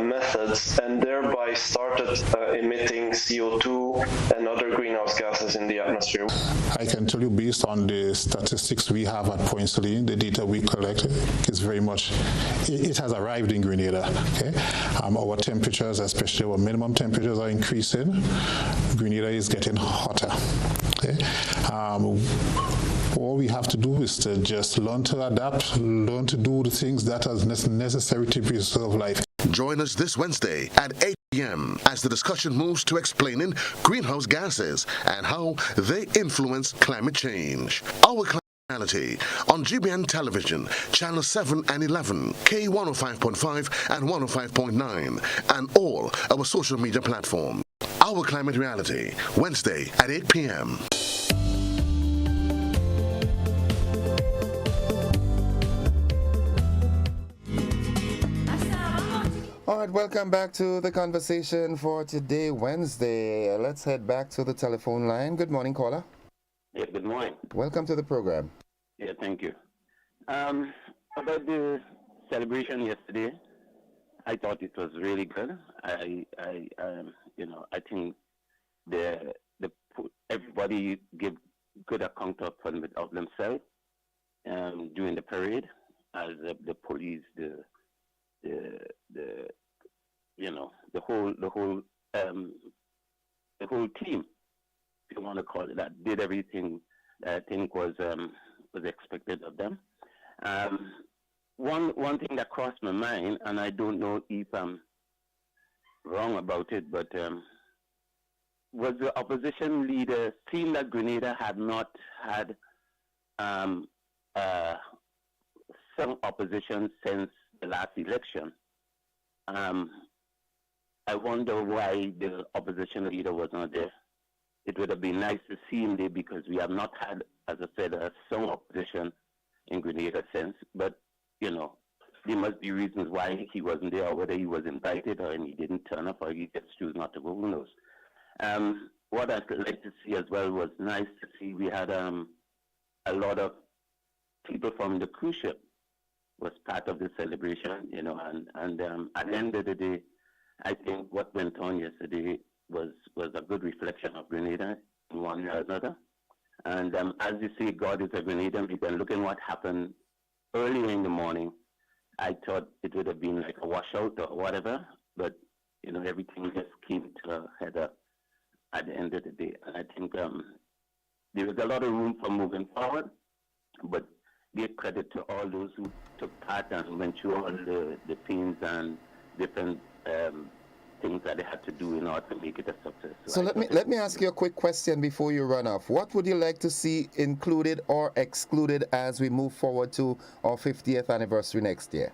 methods and thereby started emitting CO2 and other greenhouse gases in the atmosphere. I can tell you, based on the statistics we have at Point Celine, the data we collect is very much, it has arrived in Grenada. Okay, our temperatures, especially our minimum temperatures, are increasing. Grenada is getting hotter. Okay, all we have to do is to just learn to adapt, learn to do the things that are necessary to preserve life. Join us this Wednesday at 8 p.m. as the discussion moves to explaining greenhouse gases and how they influence climate change. Our reality on GBN Television, Channel 7 and 11, K105.5 and 105.9, and all our social media platforms. Our Climate Reality, Wednesday at 8 p.m. All right, welcome back to the conversation for today, Wednesday. Let's head back to the telephone line. Good morning, caller. Yeah, good morning. Welcome to the program. Yeah, thank you. About the celebration yesterday, I thought it was really good. I think everybody give good account of themselves during the parade, as the police, the whole team, if you want to call it that, did everything I think was expected of them. One thing that crossed my mind, and I don't know if I'm wrong about it, but was the opposition leader, seeing that Grenada had not had some opposition since the last election. I wonder why the opposition leader was not there. It would have been nice to see him there because we have not had, as I said, a strong opposition in Grenada since. But, there must be reasons why he wasn't there, or whether he was invited or he didn't turn up, or he just chose not to go, who knows. What I'd like to see as well was nice to see we had a lot of people from the cruise ship was part of the celebration, and at the end of the day, I think what went on yesterday was a good reflection of Grenada in one way or another. And as you say, God is a Grenadian. We've been looking what happened earlier in the morning. I thought it would have been like a washout or whatever, but everything just came to a head up at the end of the day. And I think there was a lot of room for moving forward, but give credit to all those who took part and went through all the pains and different things that they had to do in order to make it a success. So let me ask you a quick question before you run off. What would you like to see included or excluded as we move forward to our 50th anniversary next year?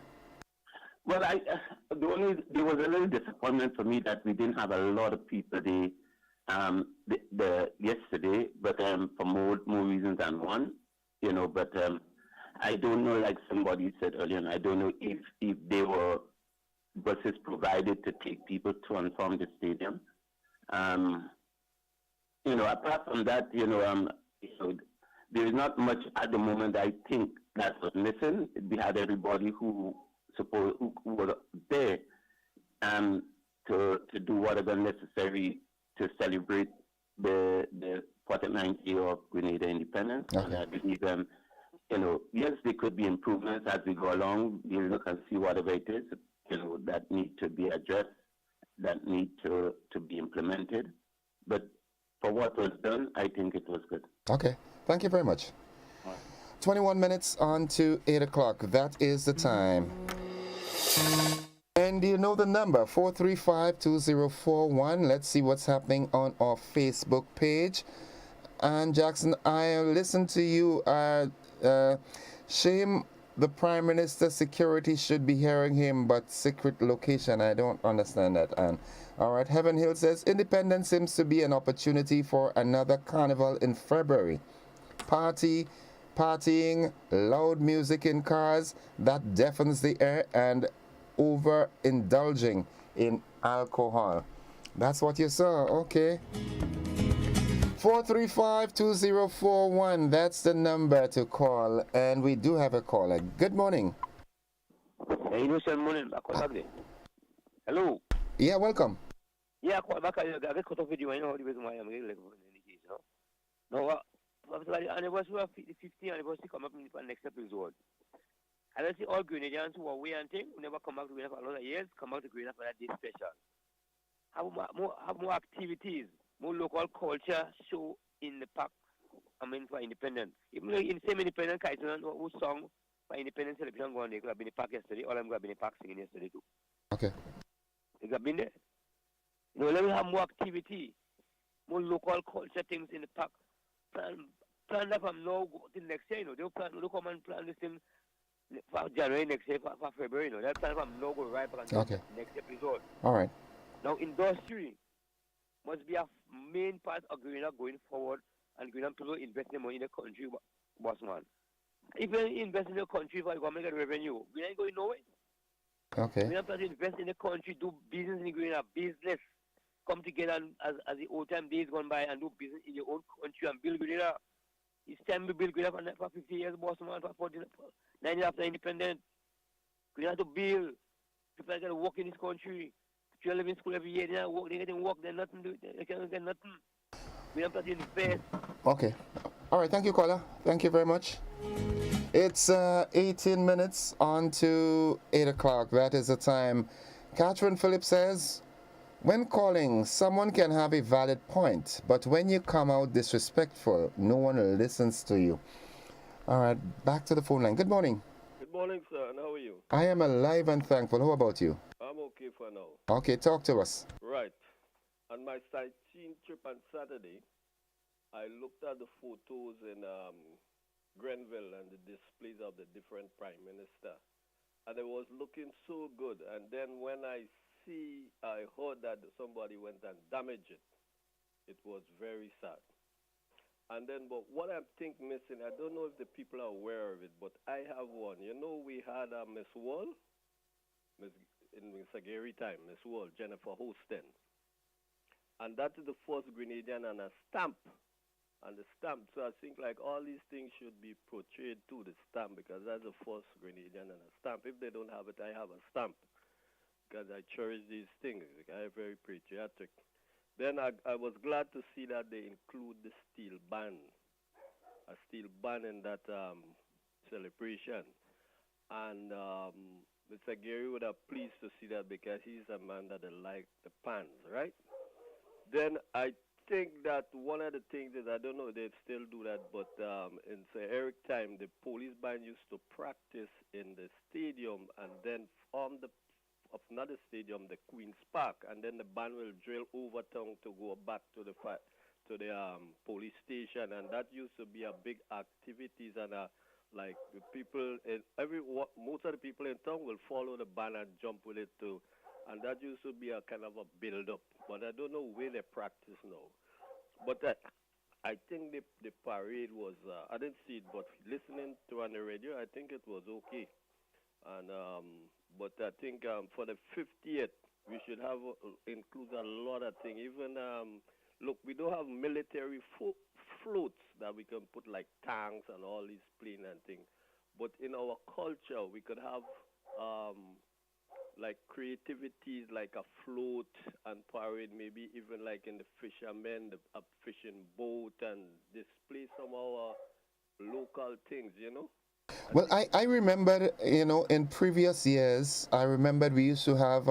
Well, there was a little disappointment for me that we didn't have a lot of people yesterday, but for more reasons than one, but I don't know, like somebody said earlier, and I don't know if there were buses provided to take people to and from the stadium. Apart from that, there is not much at the moment. I think that was missing. We had everybody who were there to do whatever necessary to celebrate the 49th year of Grenada independence. Okay. And I believe yes, there could be improvements as we go along. We look and see whatever it is, that need to be addressed, that need to be implemented. But for what was done, I think it was good. Okay. Thank you very much. 21 minutes on to 8 o'clock. That is the time. And you know the number, 435-2041. Let's see what's happening on our Facebook page. And Jackson, I listened to you. Shame the Prime Minister's security should be hearing him, but secret location, I don't understand that. And all right, Heaven Hill says, Independence seems to be an opportunity for another carnival in February. Partying, loud music in cars, that deafens the air, and overindulging in alcohol. That's what you saw, okay. 435-2041, that's the number to call, and we do have a caller. Good morning. Hello. Yeah, welcome. Yeah, I call back. I get cut off video. I know the reason why I'm getting like in the case, you know. Now, the anniversary of the 50th anniversary come up in the next episode. And I see all Grenadians who are away and thing, who never come back to Grenada for a lot of years, come back to Grenada for that day special. Have more activities, more local culture show in the park. I mean, for independence. Even though in the same independent Kaitan, who song for independence celebration going, they could have been in the park yesterday. All of them could have been in the park singing yesterday too. Okay. They could have been there. You know, let me have more activity, more local culture things in the park. Plan that from now till next year, you know. They'll come and plan this thing for January next year, for February, you know. They'll plan from now go right back until next episode. All right. Now, industry must be a main part of Grenada going forward, and Grenada people invest their money in the country, boss man. If you invest in the country for the government get revenue, we ain't going nowhere. Okay. We have to invest in the country, do business in Grenada, business. Come together as the old time days gone by and do business in your own country and build Grenada. It's time to build Grenada for 50 years, boss man, for 9 years after independence. Grenada to build. People are going to work in this country. Children live in school every year, they're getting work, they're nothing, they can't get nothing. We have to invest. Okay. All right, thank you, caller. Thank you very much. It's 18 minutes on to 8 o'clock. That is the time. Catherine Phillips says, when calling, someone can have a valid point, but when you come out disrespectful, no one listens to you. All right, back to the phone line. Good morning. Good morning, sir, and how are you? I am alive and thankful. How about you? I'm okay for now. Okay, talk to us. Right. On my sightseeing trip on Saturday, I looked at the photos in Grenville and the displays of the different prime minister, and it was looking so good. And then when I heard that somebody went and damaged it, it was very sad. And then, but what I think missing, I don't know if the people are aware of it, but I have one. You know, we had Miss Wall, in Sageri time, Miss Wall, Jennifer Houston. And that is the first Grenadian and a stamp. And the stamp, so I think like all these things should be portrayed to the stamp, because that's the first Grenadian and a stamp. If they don't have it, I have a stamp, because I cherish these things. I am very patriotic. Then I was glad to see that they include the steel band, a steel band in that celebration. And Mr. Gary would have pleased to see that, because he's a man that likes the pans, right? Then I think that one of the things is, I don't know if they still do that, but in Sir Eric time, the police band used to practice in the stadium and then from another stadium, the Queen's Park, and then the band will drill over town to go back to the police station, and that used to be a big activities, and like the people most of the people in town will follow the band and jump with it too, and that used to be a kind of a build-up. But I don't know where they practice now. But I think the parade was I didn't see it, but listening to on the radio, I think it was okay. And but I think for the 50th, we should have include a lot of things. Even look, we don't have military floats that we can put like tanks and all these planes and things. But in our culture, we could have like creativities like a float and parade, maybe even like in the fishermen, a fishing boat, and display some of our local things, you know. Well, I remember, you know, in previous years, I remembered we used to have,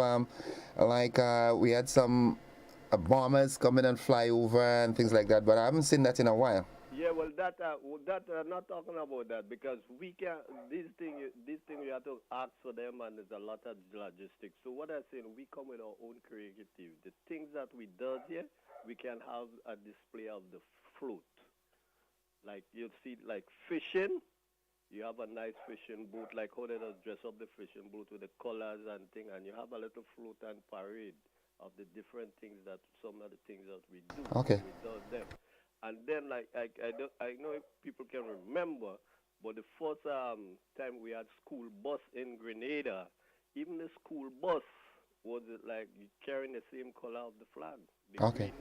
we had some bombers come in and fly over and things like that, but I haven't seen that in a while. Yeah, well, that I'm not talking about that, because we can this thing we have to ask for them, and there's a lot of logistics. So what I'm saying, we come with our own creativity. The things that we do here, we can have a display of the float. Like you'll see, like fishing. You have a nice fishing boat, like how they dress up the fishing boat with the colors and thing, and you have a little float and parade of the different things that some of the things that we do. Okay. We do them. And then, like I know if people can remember, but the first time we had school bus in Grenada, even the school bus was like carrying the same color of the flag, the green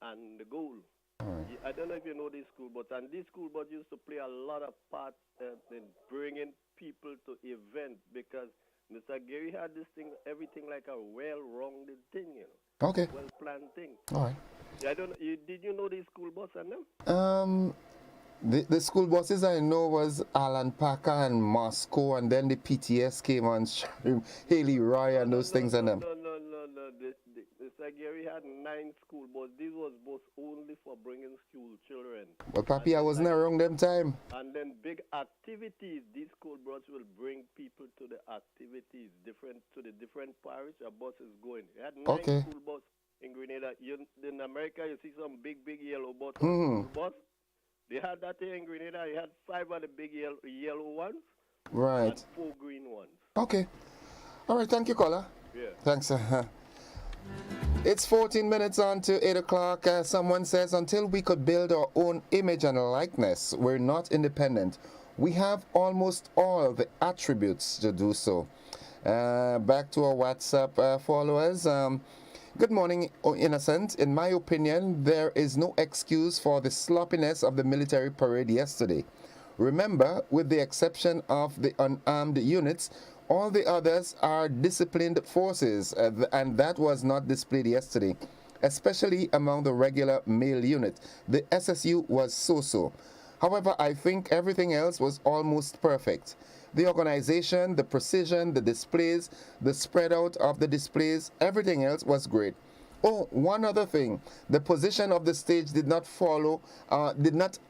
and the gold. Right. I don't know if you know this school bus, and this school bus used to play a lot of part in bringing people to events, because Mr. Gary had this thing, everything like a well-rounded thing, you know. Okay. Well-planned thing. All right. I don't. Did you know the school bus and them? The school buses I know was Alan Packer and Moscow, and then the PTS came on, Haley Roy and those things and them. No. Mr. Gary had 9 school buses. These was bus only for bringing school children. But Papi, I wasn't around them time. And then big activities. These school buses will bring people to the activities, to the different parish a bus is going. They had 9 school buses in Grenada. In America, you see some big yellow bus. School bus. They had that here in Grenada. You had 5 of the big yellow ones. Right. And 4 green ones. Okay. All right. Thank you, caller. Yeah. Thanks. It's 14 minutes on to 8 o'clock. Someone says, until we could build our own image and likeness, we're not independent. We have almost all the attributes to do so. Back to our WhatsApp followers. Good morning, Innocent. In my opinion, there is no excuse for the sloppiness of the military parade yesterday. Remember, with the exception of the unarmed units, all the others are disciplined forces, and that was not displayed yesterday, especially among the regular male unit. The SSU was so-so. However, I think everything else was almost perfect. The organization, the precision, the displays, the spread out of the displays, everything else was great. Oh, one other thing. The position of the stage did not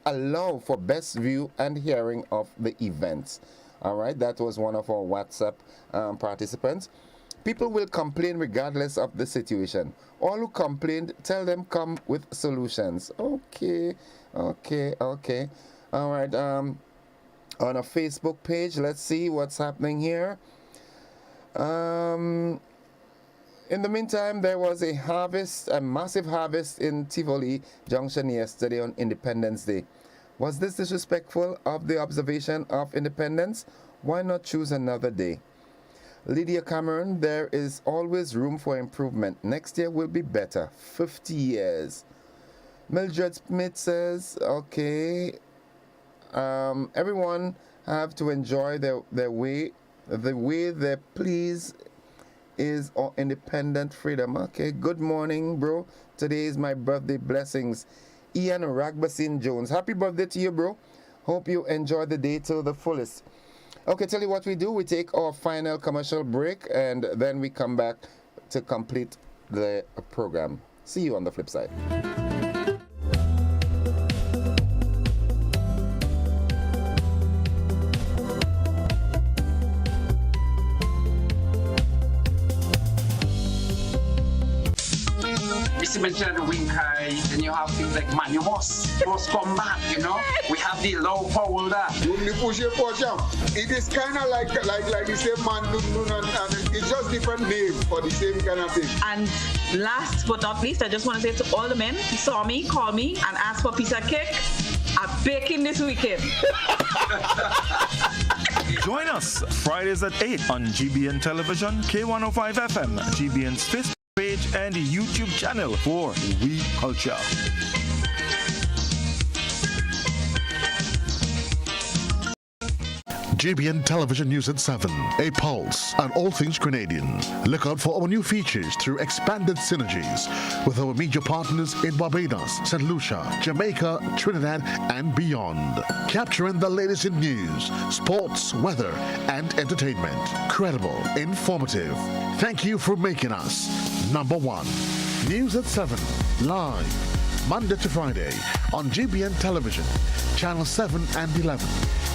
allow for best view and hearing of the events. All right, that was one of our WhatsApp participants. People will complain regardless of the situation. All who complained, tell them come with solutions. Okay. All right, on a Facebook page, let's see what's happening here. In the meantime, there was a massive harvest in Tivoli Junction yesterday on Independence Day. Was this disrespectful of the observation of independence? Why not choose another day? Lydia Cameron, there is always room for improvement. Next year will be better. 50 years. Mildred Smith says, okay, everyone have to enjoy their way. The way they please is independent freedom. Okay, good morning, bro. Today is my birthday. Blessings. Ian Ragbasin Jones. Happy birthday to you, bro. Hope you enjoy the day to the fullest. Okay, tell you what we do. We take our final commercial break, and then we come back to complete the program. See you on the flip side. Mention the wing high, then you have things like man, you must come back, you know. We have the low power that. It is kind of like the same man, and it's just different name for the same kind of thing. And last but not least, I just want to say to all the men who saw me, call me, and ask for a piece of cake. I'm baking this weekend. Join us Fridays at 8 on GBN Television, K105 FM, GBN's Facebook page and YouTube channel for We Culture. GBN Television News at 7, a pulse on all things Grenadian. Look out for our new features through expanded synergies with our media partners in Barbados, St. Lucia, Jamaica, Trinidad, and beyond. Capturing the latest in news, sports, weather, and entertainment. Credible, informative. Thank you for making us #1. News at 7, live, Monday to Friday on GBN Television, Channel 7 and 11.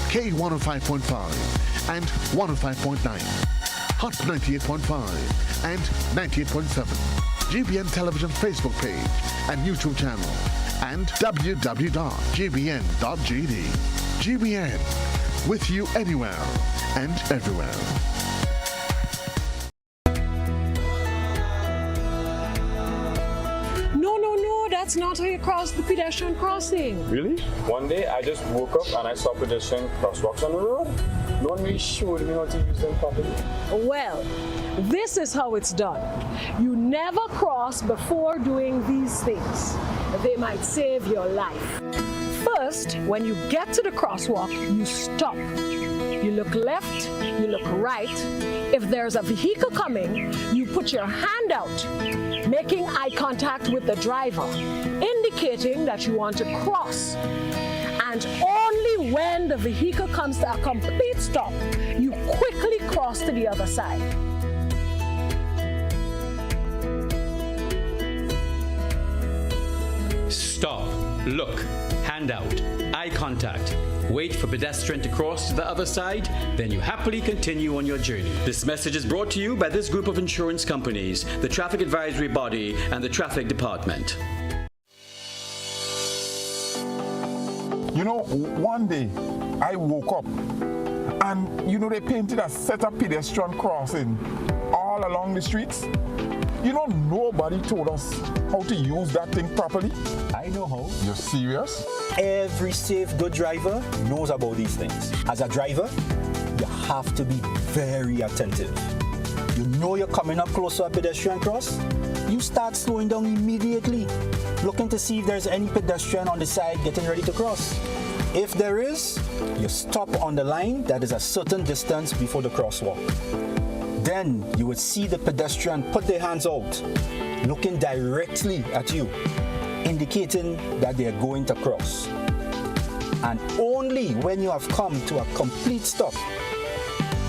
K105.5 and 105.9, Hot 98.5 and 98.7, GBN Television Facebook page and YouTube channel, and www.gbn.gd. GBN, with you anywhere and everywhere. That's not how you cross the pedestrian crossing. Really? One day I just woke up and I saw pedestrian crosswalks on the road. No one really showed me how to use them properly. Well, this is how it's done. You never cross before doing these things. They might save your life. First, when you get to the crosswalk, you stop. You look left, you look right. If there's a vehicle coming, you put your hand out, making eye contact with the driver, indicating that you want to cross. And only when the vehicle comes to a complete stop, you quickly cross to the other side. Stop, look, hand out, eye contact. Wait for pedestrian to cross to the other side, then you happily continue on your journey. This message is brought to you by this group of insurance companies, the Traffic Advisory Body, and the Traffic Department. You know, one day I woke up and, you know, they painted a set of pedestrian crossing all along the streets. You know, nobody told us how to use that thing properly. I know how. You're serious? Every safe, good driver knows about these things. As a driver, you have to be very attentive. You know you're coming up close to a pedestrian cross, you start slowing down immediately, looking to see if there's any pedestrian on the side getting ready to cross. If there is, you stop on the line that is a certain distance before the crosswalk. Then you would see the pedestrian put their hands out, looking directly at you, indicating that they are going to cross. And only when you have come to a complete stop,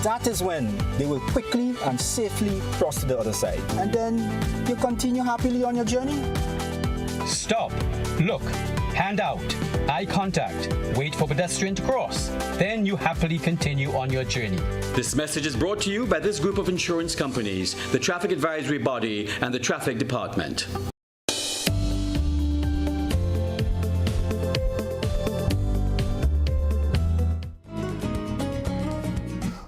that is when they will quickly and safely cross to the other side. And then you continue happily on your journey. Stop, look, hand out, eye contact, wait for pedestrian to cross. Then you happily continue on your journey. This message is brought to you by this group of insurance companies, the Traffic Advisory Body, and the Traffic Department.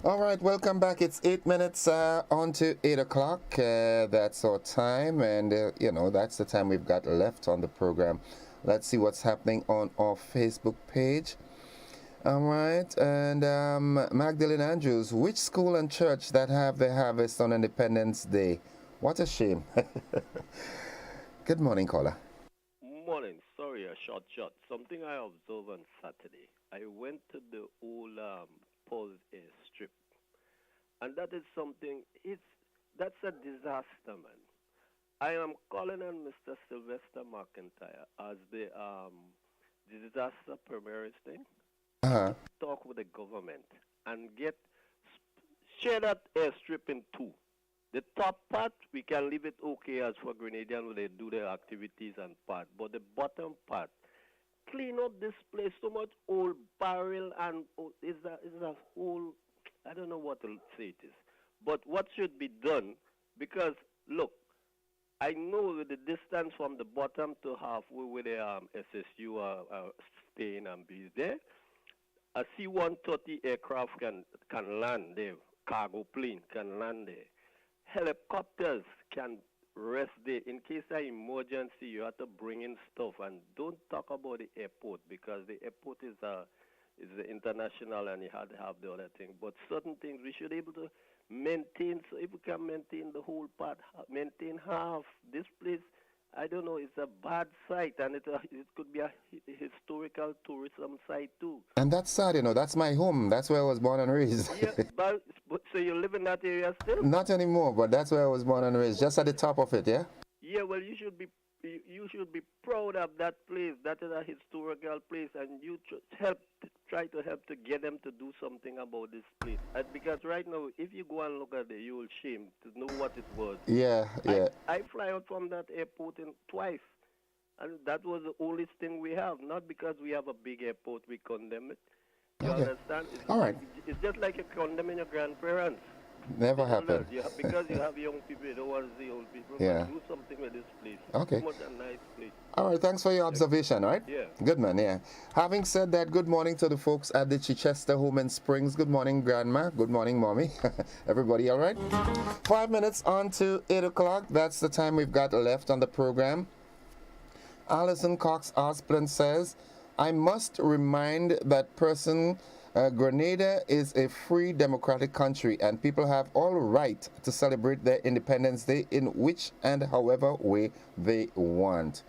All right, welcome back. It's 8 minutes on to 8 o'clock. That's our time, and you know, that's the time we've got left on the program. Let's see what's happening on our Facebook page. All right, and Magdalene Andrews, which school and church that have their harvest on Independence Day? What a shame. Good morning, caller. Morning. Sorry, a short shot. Something I observed on Saturday. I went to the old Paul's Airstrip, and that is something. That's a disaster, man. I am calling on Mr. Sylvester McIntyre as the disaster preparedness thing. Talk with the government and share that airstrip in two. The top part, we can leave it okay as for Grenadians when they do their activities and part. But the bottom part, clean up this place. So much old barrel and is a whole, I don't know what to say it is. But what should be done, because, look, I know that the distance from the bottom to halfway where the SSU are staying and be there, a C-130 aircraft can land there, cargo plane can land there. Helicopters can rest there. In case of emergency, you have to bring in stuff. And don't talk about the airport, because the airport is international and you have to have the other thing. But certain things we should be able to maintain. So if we can maintain the whole part, maintain half. This place, I don't know, it's a bad site, and it could be a historical tourism site too. And that's sad, you know, that's my home. That's where I was born and raised. Yeah, but so you live in that area still? Not anymore, but that's where I was born and raised, just at the top of it, yeah? Yeah, well, you should be proud of that place. That is a historical place, and you try to help to get them to do something about this place. Because right now, if you go and look at it, you will shame to know what it was. Yeah. I fly out from that airport twice, and that was the only thing we have. Not because we have a big airport, we condemn it. You understand? All right. It's just like you condemning your grandparents. Never happened. Because you have young people, you don't want to see old people. Yeah. But do something with this place. Okay. It's a nice place. All right, thanks for your observation, all right? Yeah. Good, man, yeah. Having said that, good morning to the folks at the Chichester Home in Springs. Good morning, Grandma. Good morning, Mommy. Everybody all right? 5 minutes on to 8 o'clock. That's the time we've got left on the program. Alison Cox Osplin says, I must remind that person Grenada is a free democratic country and people have all right to celebrate their Independence Day in which and however way they want.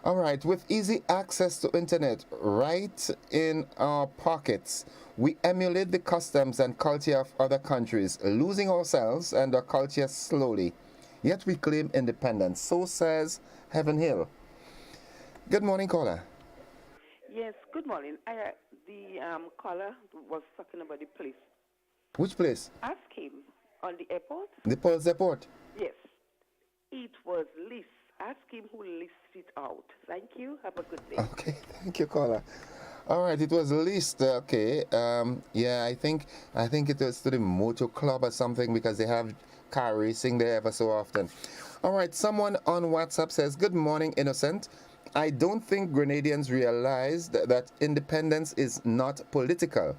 All right, with easy access to internet right in our pockets, we emulate the customs and culture of other countries, losing ourselves and our culture slowly. Yet we claim independence. So says Heaven Hill. Good morning, caller. Yes, good morning. The caller was talking about the place. Which place? Ask him on the airport. The Pulse Airport. Yes, it was leased. Ask him who leased it out. Thank you. Have a good day. Okay, thank you, caller. All right, it was leased. Okay, yeah, I think it was to the Motor Club or something because they have car racing there ever so often. All right, someone on WhatsApp says, "Good morning, Innocent. I don't think Grenadians realized that independence is not political.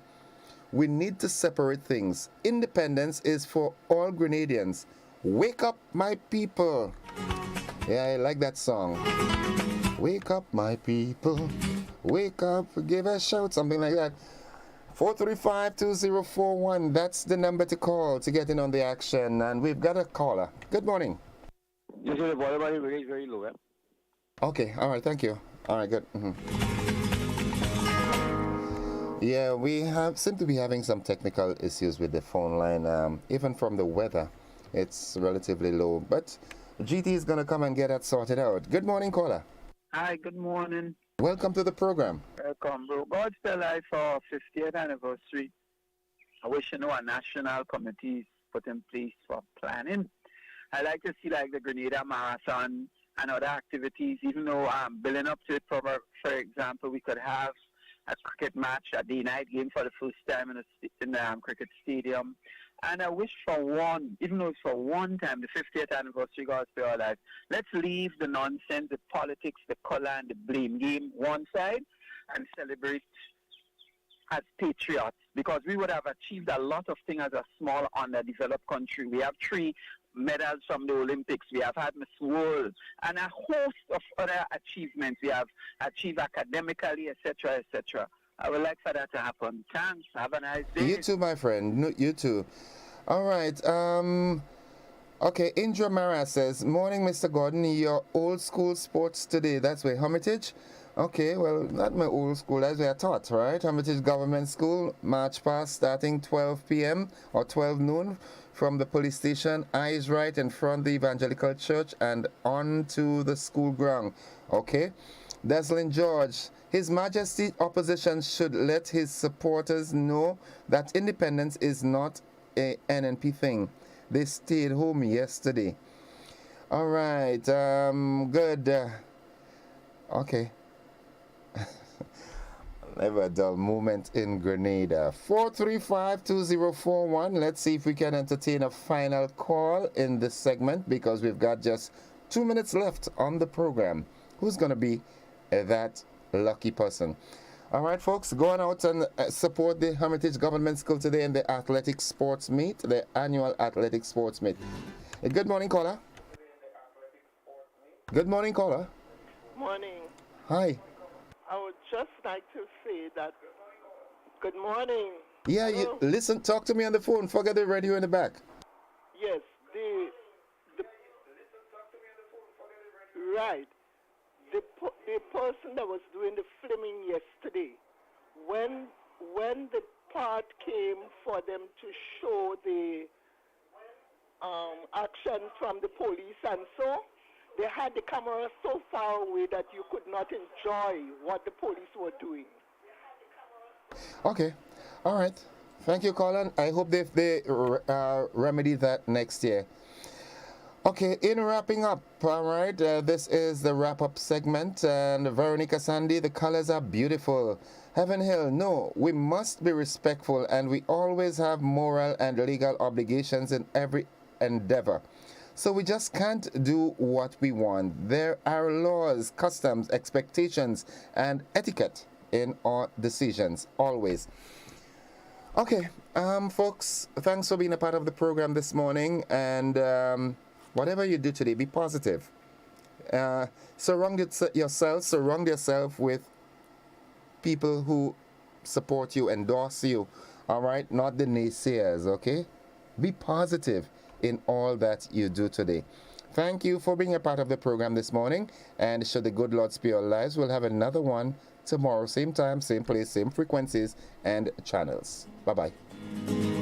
We need to separate things. Independence is for all Grenadians. Wake up, my people." Yeah, I like that song. Wake up, my people. Wake up, give a shout, something like that. 435-2041. That's the number to call to get in on the action. And we've got a caller. Good morning. Just the water body is very low, eh? Okay, all right, thank you. All right, good. Yeah, we seem to be having some technical issues with the phone line. Even from the weather, it's relatively low. But GT is going to come and get that sorted out. Good morning, caller. Hi, good morning. Welcome to the program. Welcome, bro. God's still alive for 50th anniversary. I wish a national committee is put in place for planning. I like to see like the Grenada Marathon and other activities, even though I'm building up to it. For example, we could have a cricket match, a day-night game for the first time in the cricket stadium. And I wish for one, even though it's for one time, the 50th anniversary, God's still alive, let's leave the nonsense, the politics, the color, and the blame game one side and celebrate as patriots, because we would have achieved a lot of things as a small underdeveloped country. We have 3 medals from the Olympics. We have had Miss World and a host of other achievements we have achieved academically, etc., etc. I would like for that to happen. Thanks. Have a nice day. You too, my friend. No, you too. All right. Okay, Indra Mara says, "Morning, Mr. Gordon. Your old school sports today. That's where Hermitage. Okay, well, not my old school. That's where I taught, right? Hermitage Government School, March past, starting 12 p.m. or 12 noon from the police station. Eyes right in front of the Evangelical Church and on to the school ground. Okay. Deslin George, His Majesty opposition should let his supporters know that independence is not a NNP thing. They stayed home yesterday. All right, good. Okay. Never a dull moment in Grenada. 435-2041. Let's see if we can entertain a final call in this segment because we've got just 2 minutes left on the program. Who's going to be that lucky person? All right, folks, go on out and support the Hermitage Government School today in the athletic sports meet, the annual athletic sports meet. Good morning, caller. Good morning, caller. Morning. Hi. I would just like to say that good morning. Yeah, Hello? you listen, talk to me on the phone. Forget the radio in the back. Yes, right. The person that was doing the filming yesterday, when the part came for them to show the action from the police and so, they had the camera so far away that you could not enjoy what the police were doing. Okay. All right. Thank you, Colin. I hope they remedy that next year. Okay, in wrapping up, all right, this is the wrap-up segment, and Veronica Sandy, the colors are beautiful. Heaven Hill, no, we must be respectful, and we always have moral and legal obligations in every endeavor. So we just can't do what we want. There are laws, customs, expectations, and etiquette in our decisions, always. Okay, folks, thanks for being a part of the program this morning, and whatever you do today, be positive. Surround yourself with people who support you, endorse you, all right? Not the naysayers, okay? Be positive in all that you do today. Thank you for being a part of the program this morning. And should the good Lord spare our lives, we'll have another one tomorrow. Same time, same place, same frequencies and channels. Bye-bye.